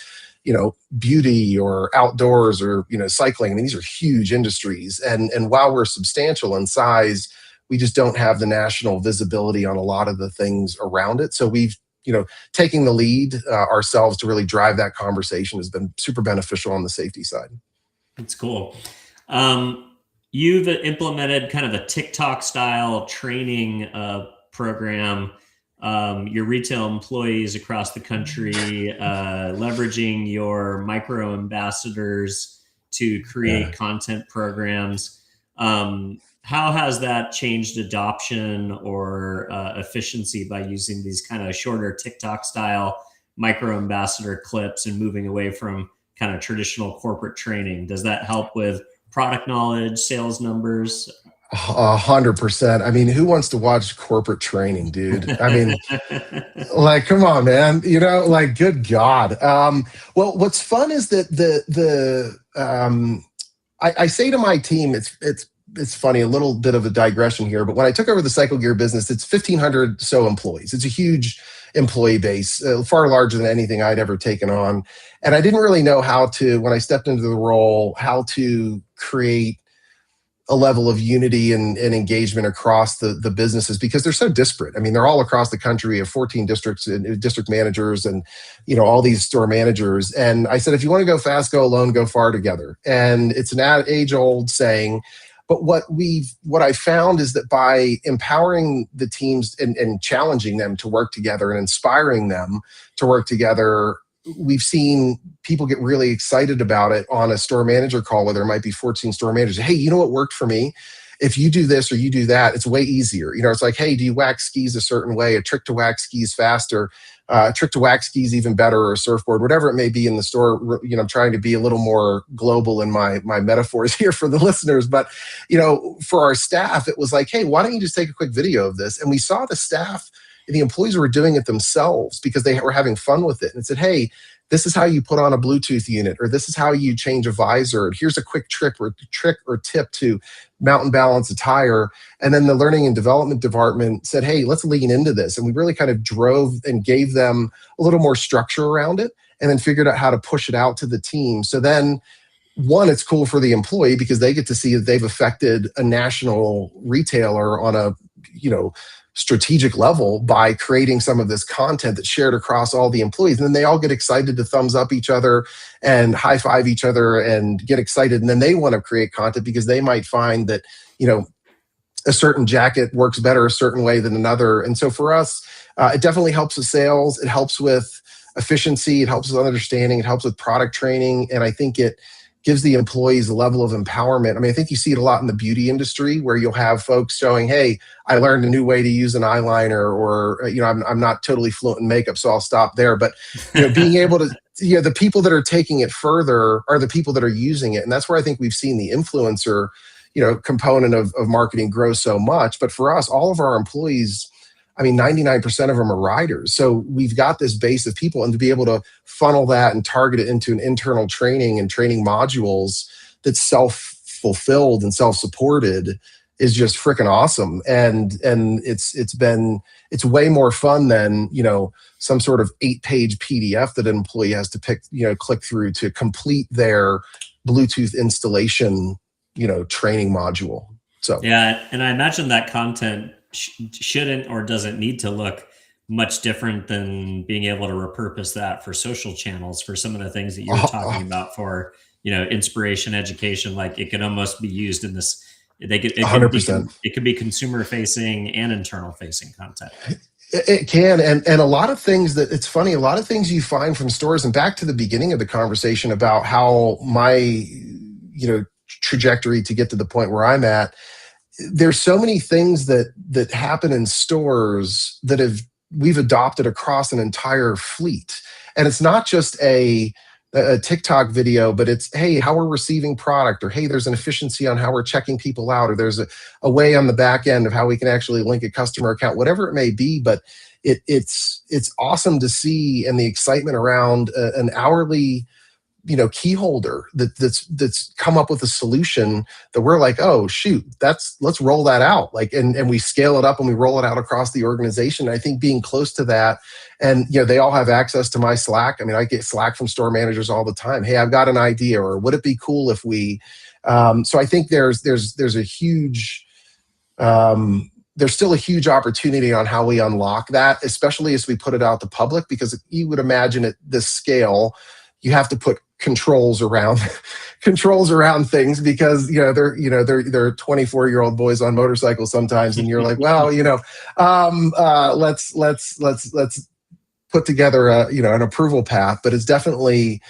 S2: beauty or outdoors or, cycling, I mean, these are huge industries. And while we're substantial in size, we just don't have the national visibility on a lot of the things around it. So we've, taking the lead ourselves to really drive that conversation has been super beneficial on the safety side.
S1: That's cool. You've implemented kind of a TikTok style training program. Your retail employees across the country, leveraging your micro ambassadors to create content programs. How has that changed adoption or efficiency by using these kind of shorter TikTok style micro ambassador clips and moving away from kind of traditional corporate training? Does that help with product knowledge, sales numbers?
S2: 100%. I mean, who wants to watch corporate training, dude? I mean, like, come on, man. Good God. Well, what's fun is that I say to my team, it's funny, a little bit of a digression here, but when I took over the cycle gear business, it's 1,500 so employees. It's a huge employee base, far larger than anything I'd ever taken on. And I didn't really know when I stepped into the role, how to create a level of unity and engagement across the businesses, because they're so disparate. I mean, they're all across the country. We have 14 districts and district managers and, all these store managers. And I said, if you want to go fast, go alone, go far together. And it's an age-old saying. But what I found is that by empowering the teams and challenging them to work together and inspiring them to work together, we've seen people get really excited about it on a store manager call where there might be 14 store managers. Hey, you know what worked for me? If you do this or you do that, it's way easier. It's like, hey, do you wax skis a certain way? A trick to wax skis faster, a trick to wax skis even better, or a surfboard, whatever it may be in the store. I'm trying to be a little more global in my metaphors here for the listeners. But, for our staff, it was like, hey, why don't you just take a quick video of this? And we saw the staff, the employees were doing it themselves because they were having fun with it. And it said, hey, this is how you put on a Bluetooth unit, or this is how you change a visor. And here's a quick trick or tip to mount and balance a tire. And then the learning and development department said, hey, let's lean into this. And we really kind of drove and gave them a little more structure around it. and then figured out how to push it out to the team. So then, one, it's cool for the employee because they get to see that they've affected a national retailer on a, strategic level by creating some of this content that's shared across all the employees. And then they all get excited to thumbs up each other and high five each other and get excited. And then they want to create content because they might find that, a certain jacket works better a certain way than another. And so for us, it definitely helps with sales. It helps with efficiency. It helps with understanding. It helps with product training. And I think it gives the employees a level of empowerment. I mean, I think you see it a lot in the beauty industry where you'll have folks showing, hey, I learned a new way to use an eyeliner, or, I'm not totally fluent in makeup, so I'll stop there. But, being able to, the people that are taking it further are the people that are using it. And that's where I think we've seen the influencer, component of marketing grow so much. But for us, all of our employees, 99% of them are riders. So we've got this base of people, and to be able to funnel that and target it into an internal training and training modules that's self-fulfilled and self-supported is just freaking awesome. And it's way more fun than, some sort of 8-page PDF that an employee has to click through to complete their Bluetooth installation, training module. So
S1: yeah, and I imagine that content shouldn't or doesn't need to look much different than being able to repurpose that for social channels for some of the things that you're talking about for, inspiration, education. Like it could almost be used in this. It could be consumer facing and internal facing content.
S2: It can. And a lot of things that it's funny, a lot of things you find from stores, and back to the beginning of the conversation about how my, trajectory to get to the point where I'm at, there's so many things that happen in stores that we've adopted across an entire fleet. And it's not just a TikTok video, but it's, hey, how we're receiving product, or hey, there's an efficiency on how we're checking people out, or there's a way on the back end of how we can actually link a customer account, whatever it may be. But it's awesome to see, and the excitement around an hourly key holder that's come up with a solution that we're like, oh shoot, let's roll that out. And we scale it up and we roll it out across the organization. I think being close to that, and they all have access to my Slack. I get Slack from store managers all the time. Hey, I've got an idea, or would it be cool if we? So I think there's a huge there's still a huge opportunity on how we unlock that, especially as we put it out to public, because you would imagine at this scale, you have to put controls around things, because they're 24-year-old boys on motorcycles sometimes, and you're like, well, let's put together an approval path. But it's definitely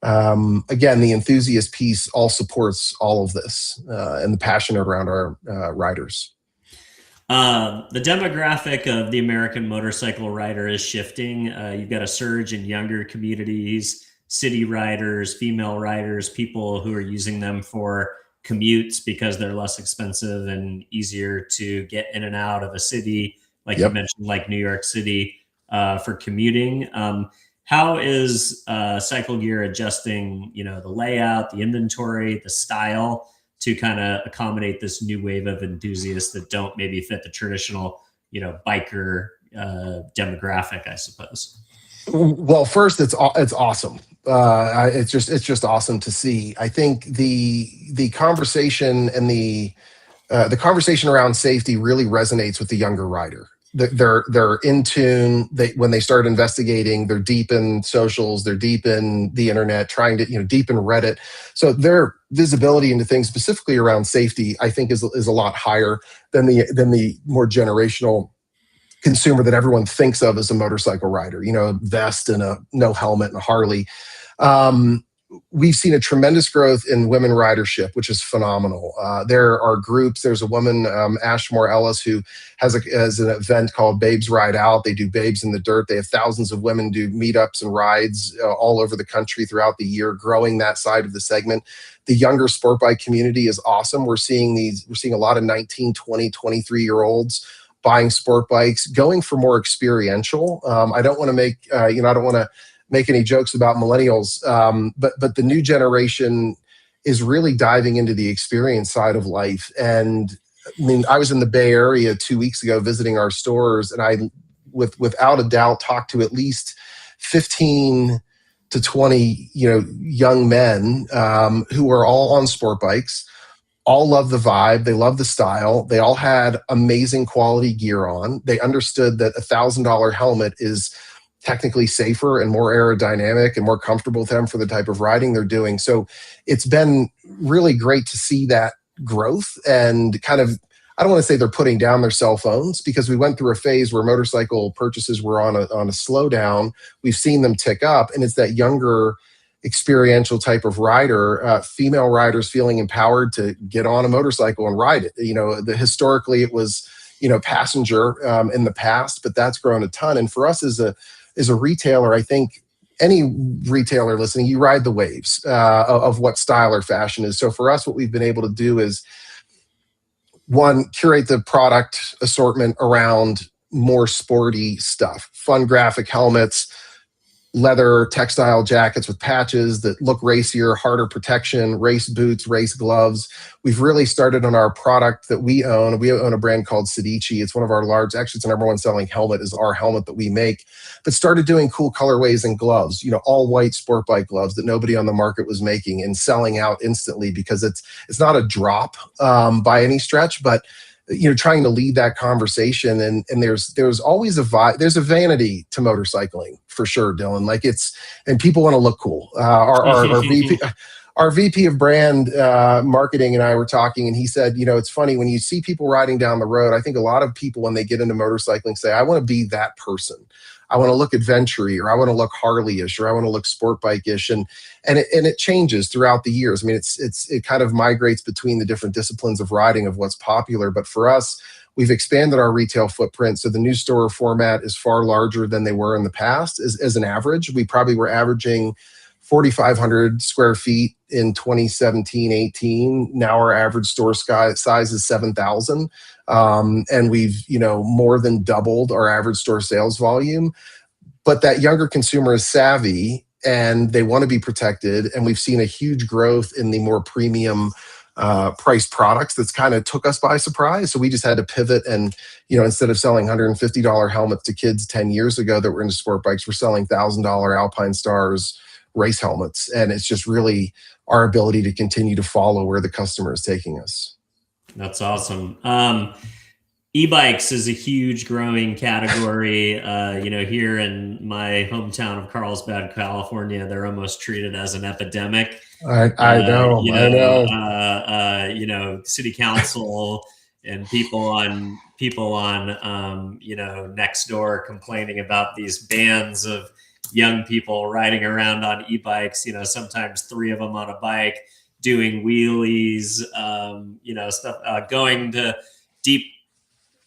S2: again, the enthusiast piece all supports all of this, and the passion around our riders.
S1: The demographic of the American motorcycle rider is shifting. You've got a surge in younger communities, city riders, female riders, people who are using them for commutes because they're less expensive and easier to get in and out of a city, like you mentioned, like New York City, for commuting. How is Cycle Gear adjusting, the layout, the inventory, the style to kind of accommodate this new wave of enthusiasts that don't maybe fit the traditional, biker demographic, I suppose?
S2: Well, first, it's awesome. It's just awesome to see. I think the conversation and the conversation around safety really resonates with the younger rider. They're in tune. When they start investigating, they're deep in socials, they're deep in the internet, trying to deep in Reddit. So their visibility into things specifically around safety, I think, is a lot higher than the more generational consumer that everyone thinks of as a motorcycle rider, vest and a no helmet and a Harley. We've seen a tremendous growth in women ridership, which is phenomenal. There are groups. There's a woman, Ashmore Ellis, who has an event called Babes Ride Out. They do Babes in the Dirt. They have thousands of women do meetups and rides all over the country throughout the year, growing that side of the segment. The younger sport bike community is awesome. We're seeing a lot of 19, 20, 23-year-olds buying sport bikes, going for more experiential. I don't want to make any jokes about millennials, but the new generation is really diving into the experience side of life. And I was in the Bay Area 2 weeks ago visiting our stores, and I, without a doubt, talked to at least 15 to 20, young men who are all on sport bikes, all love the vibe. They love the style. They all had amazing quality gear on. They understood that $1,000 helmet is technically safer and more aerodynamic and more comfortable with them for the type of riding they're doing. So it's been really great to see that growth, and kind of, I don't want to say they're putting down their cell phones, because we went through a phase where motorcycle purchases were on a slowdown. We've seen them tick up, and it's that younger experiential type of rider, female riders feeling empowered to get on a motorcycle and ride it. Historically it was, passenger in the past, but that's grown a ton. And for us as a retailer, I think any retailer listening, you ride the waves of what style or fashion is. So for us, what we've been able to do is, one, curate the product assortment around more sporty stuff, fun graphic helmets, leather textile jackets with patches that look racier, harder protection, race boots, race gloves. We've really started on our product that we own. We own a brand called Sedici. It's one of our actually it's the number one selling helmet, is our helmet that we make, but started doing cool colorways and gloves, all white sport bike gloves that nobody on the market was making, and selling out instantly, because it's not a drop by any stretch, but trying to lead that conversation. And there's always there's a vanity to motorcycling for sure, Dylan. And people want to look cool. Our VP of brand marketing and I were talking, and he said, it's funny when you see people riding down the road. I think a lot of people, when they get into motorcycling, say, I want to be that person. I want to look adventure-y, or I want to look Harley-ish, or I want to look sport bike-ish. And it changes throughout the years. I mean, it kind of migrates between the different disciplines of riding of what's popular. But for us, we've expanded our retail footprint. So the new store format is far larger than they were in the past. As an average, we probably were averaging 4,500 square feet in 2017, 18. Now our average store size is 7,000. And we've, more than doubled our average store sales volume. But that younger consumer is savvy, and they want to be protected. And we've seen a huge growth in the more premium priced products that's kind of took us by surprise. So we just had to pivot, and, instead of selling $150 helmets to kids 10 years ago that were into sport bikes, we're selling $1,000 Alpine Stars race helmets. And it's just really our ability to continue to follow where the customer is taking us.
S1: That's awesome. E-bikes is a huge growing category. Here in my hometown of Carlsbad, California, they're almost treated as an epidemic.
S2: I know.
S1: City council and people on next door complaining about these bands of young people riding around on e-bikes. Sometimes 3 of them on a bike, doing wheelies, stuff, going to deep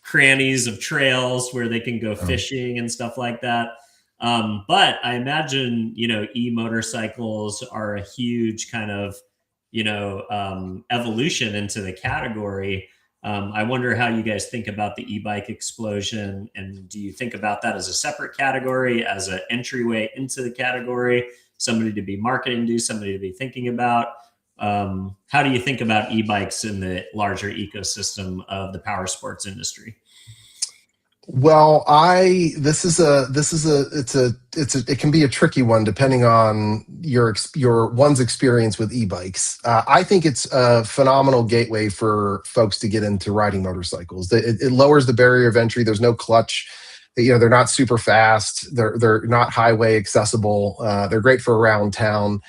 S1: crannies of trails where they can go fishing and stuff like that. But I imagine, e-motorcycles are a huge kind of, evolution into the category. I wonder how you guys think about the e-bike explosion, and do you think about that as a separate category, as an entryway into the category, somebody to be marketing to, somebody to be thinking about? How do you think about e-bikes in the larger ecosystem of the power sports industry?
S2: Well, it can be a tricky one depending on your one's experience with e-bikes. I think it's a phenomenal gateway for folks to get into riding motorcycles. It lowers the barrier of entry. There's no clutch. They're not super fast. They're not highway accessible. They're great for around town.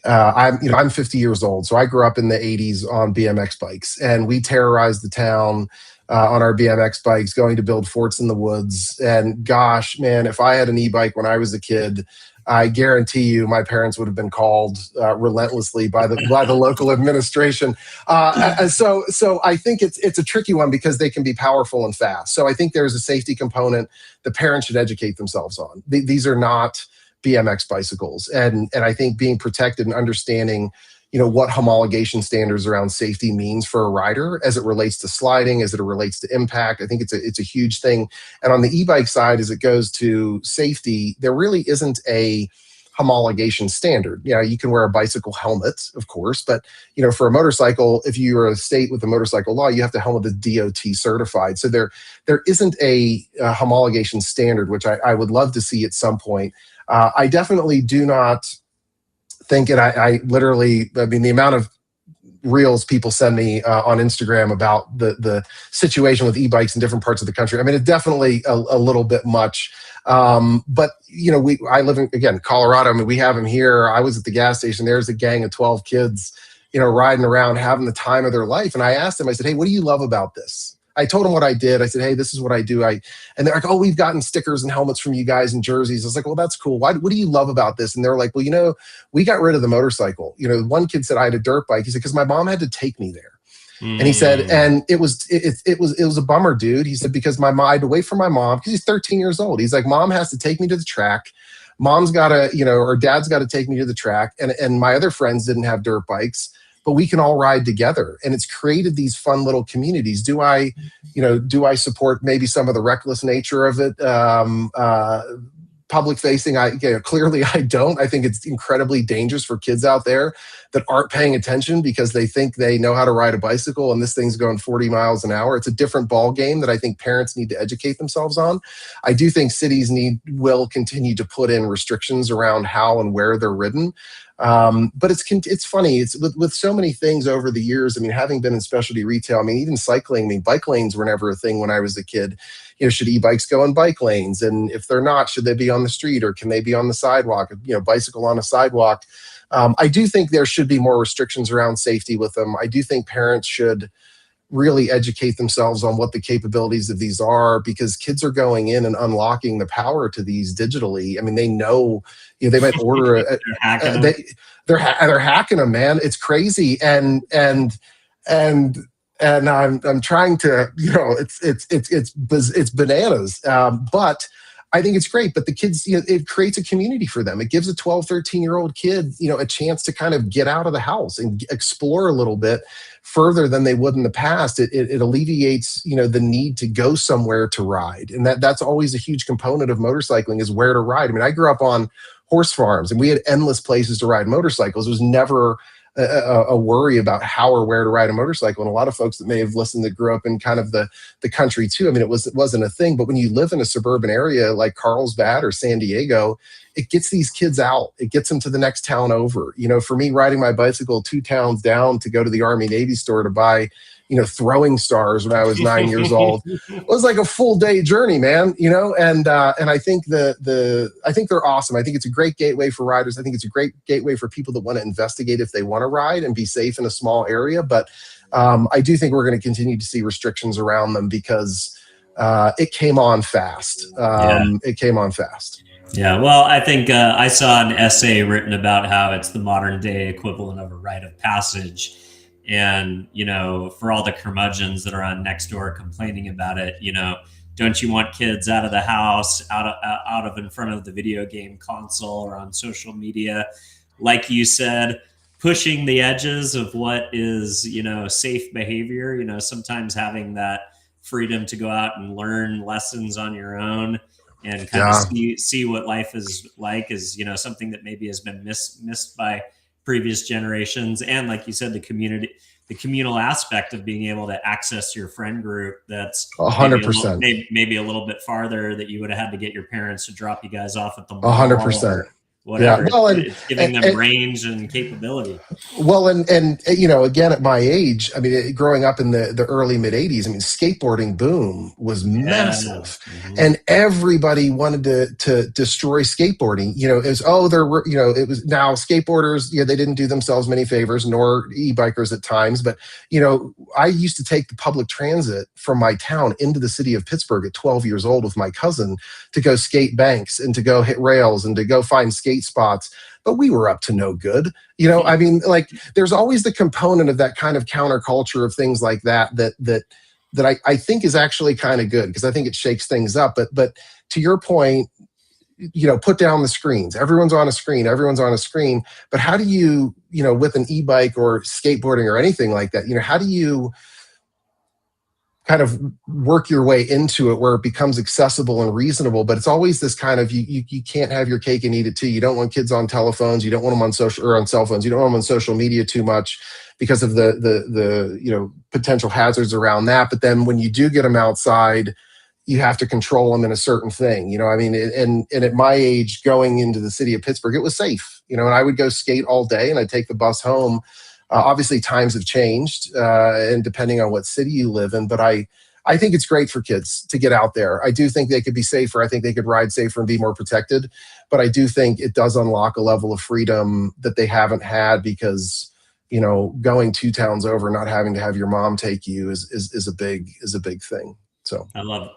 S2: I'm 50 years old, so I grew up in the 80s on BMX bikes, and we terrorized the town on our BMX bikes, going to build forts in the woods. And gosh, man, if I had an e-bike when I was a kid, I guarantee you my parents would have been called relentlessly by the local administration. So I think it's a tricky one because they can be powerful and fast. So I think there's a safety component the parents should educate themselves on. These are not BMX bicycles. And I think being protected and understanding, what homologation standards around safety means for a rider as it relates to sliding, as it relates to impact. I think it's a huge thing. And on the e-bike side, as it goes to safety, there really isn't a homologation standard. You can wear a bicycle helmet, of course, but for a motorcycle, if you're a state with a motorcycle law, you have to helmet that's DOT certified. So there isn't a homologation standard, which I would love to see at some point. I definitely do not think, and I literally, I mean, the amount of reels people send me on Instagram about the situation with e-bikes in different parts of the country. I mean, it's definitely a little bit much. But I live in, again, Colorado. I mean, we have them here. I was at the gas station. There's a gang of 12 kids, riding around having the time of their life. And I asked them, I said, hey, what do you love about this? I told them what I did. I said, hey, this is what I do. And they're like, oh, we've gotten stickers and helmets from you guys and jerseys. I was like, well, that's cool. What do you love about this? And they're like, well, we got rid of the motorcycle. One kid said I had a dirt bike. He said, because my mom had to take me there. And he said, and it was a bummer, dude. He said, because I had to wait for my mom, because he's 13 years old. He's like, mom has to take me to the track. Mom's got to, or dad's got to take me to the track. And my other friends didn't have dirt bikes, but we can all ride together. And it's created these fun little communities. Do I support maybe some of the reckless nature of it? Public facing, clearly I don't. I think it's incredibly dangerous for kids out there that aren't paying attention because they think they know how to ride a bicycle and this thing's going 40 miles an hour. It's a different ball game that I think parents need to educate themselves on. I do think cities will continue to put in restrictions around how and where they're ridden. But it's funny. It's with so many things over the years. I mean, having been in specialty retail, I mean, even cycling, I mean, bike lanes were never a thing when I was a kid. Should e-bikes go in bike lanes? And if they're not, should they be on the street or can they be on the sidewalk? Bicycle on a sidewalk. I do think there should be more restrictions around safety with them. I do think parents should really educate themselves on what the capabilities of these are, because kids are going in and unlocking the power to these digitally. I mean, they know, they might order they're hacking them, man. It's crazy. And I'm trying to, it's bananas. But I think it's great. But the kids, it creates a community for them. It gives a 12, 13-year-old kid, a chance to kind of get out of the house and explore a little bit further than they would in the past. It alleviates, the need to go somewhere to ride. And that's always a huge component of motorcycling, is where to ride. I mean, I grew up on horse farms and we had endless places to ride motorcycles. It was never a worry about how or where to ride a motorcycle. And a lot of folks that may have listened that grew up in kind of the country too. I mean, it wasn't a thing, but when you live in a suburban area like Carlsbad or San Diego, it gets these kids out. It gets them to the next town over. For me, riding my bicycle 2 towns down to go to the Army Navy store to buy, throwing stars when I was 9 years old, it was like a full day journey, man. And I think I think they're awesome. I think it's a great gateway for riders. I think it's a great gateway for people that want to investigate if they want to ride and be safe in a small area. But I do think we're going to continue to see restrictions around them because it came on fast. It came on fast.
S1: Yeah, well, I think I saw an essay written about how it's the modern day equivalent of a rite of passage. And, for all the curmudgeons that are on Nextdoor complaining about it, don't you want kids out of the house, out of in front of the video game console or on social media? Like you said, pushing the edges of what is, safe behavior, sometimes having that freedom to go out and learn lessons on your own and kind of see what life is like is, something that maybe has been missed by previous generations. And like you said, the communal aspect of being able to access your friend group that's
S2: 100%,
S1: maybe a little bit farther, that you would have had to get your parents to drop you guys off at the mall.
S2: 100%.
S1: Whatever.
S2: Yeah. Well,
S1: it's giving them range and capability.
S2: Well, and again, at my age, I mean, growing up in the early mid 80s, I mean, skateboarding boom was massive, and everybody wanted to destroy skateboarding. It was now skateboarders. They didn't do themselves many favors, nor e-bikers at times. But I used to take the public transit from my town into the city of Pittsburgh at 12 years old with my cousin to go skate banks and to go hit rails and to go find skate spots, but we were up to no good. I mean, like, there's always the component of that kind of counterculture of things like that I think is actually kind of good, because I think it shakes things up. But to your point, put down the screens. Everyone's on a screen. But how do you, with an e-bike or skateboarding or anything like that, how do you kind of work your way into it where it becomes accessible and reasonable? But it's always this kind of, you can't have your cake and eat it too. You don't want kids on telephones. You don't want them on cell phones. You don't want them on social media too much because of the potential hazards around that. But then when you do get them outside, you have to control them in a certain thing. You know, I mean, and at my age, going into the city of Pittsburgh, it was safe. You know, and I would go skate all day, and I'd take the bus home. Obviously, times have changed, and depending on what city you live in, but I think it's great for kids to get out there. I do think they could be safer. I think they could ride safer and be more protected. But I do think it does unlock a level of freedom that they haven't had because, you know, going 2 towns over, not having to have your mom take you is a big thing. So
S1: I love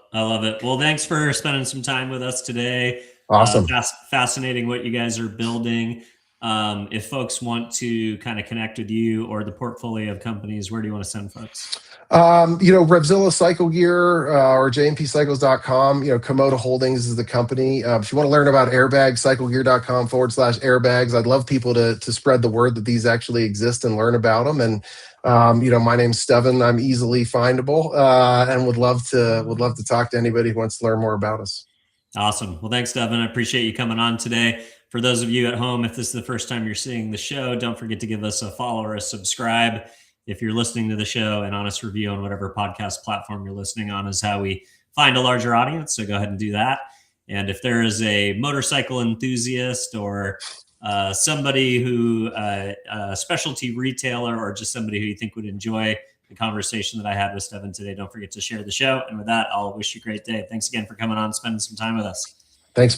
S1: it. Well, thanks for spending some time with us today.
S2: awesome.
S1: Fascinating what you guys are building. If folks want to kind of connect with you or the portfolio of companies, where do you want to send folks?
S2: You know, Revzilla Cycle Gear or jmpcycles.com. You know, Komodo Holdings is the company. If you want to learn about airbags, cyclegear.com/airbags. I'd love people to spread the word that these actually exist and learn about them. And you know, my name's Stevan. I'm easily findable, and would love to talk to anybody who wants to learn more about us.
S1: Awesome. Well, thanks, Stevan. I appreciate you coming on today. For those of you at home, if this is the first time you're seeing the show, don't forget to give us a follow or a subscribe. If you're listening to the show, an honest review on whatever podcast platform you're listening on is how we find a larger audience. So go ahead and do that. And if there is a motorcycle enthusiast or somebody who, a specialty retailer, or just somebody who you think would enjoy the conversation that I had with Stevan today, don't forget to share the show. And with that, I'll wish you a great day. Thanks again for coming on and spending some time with us.
S2: Thanks.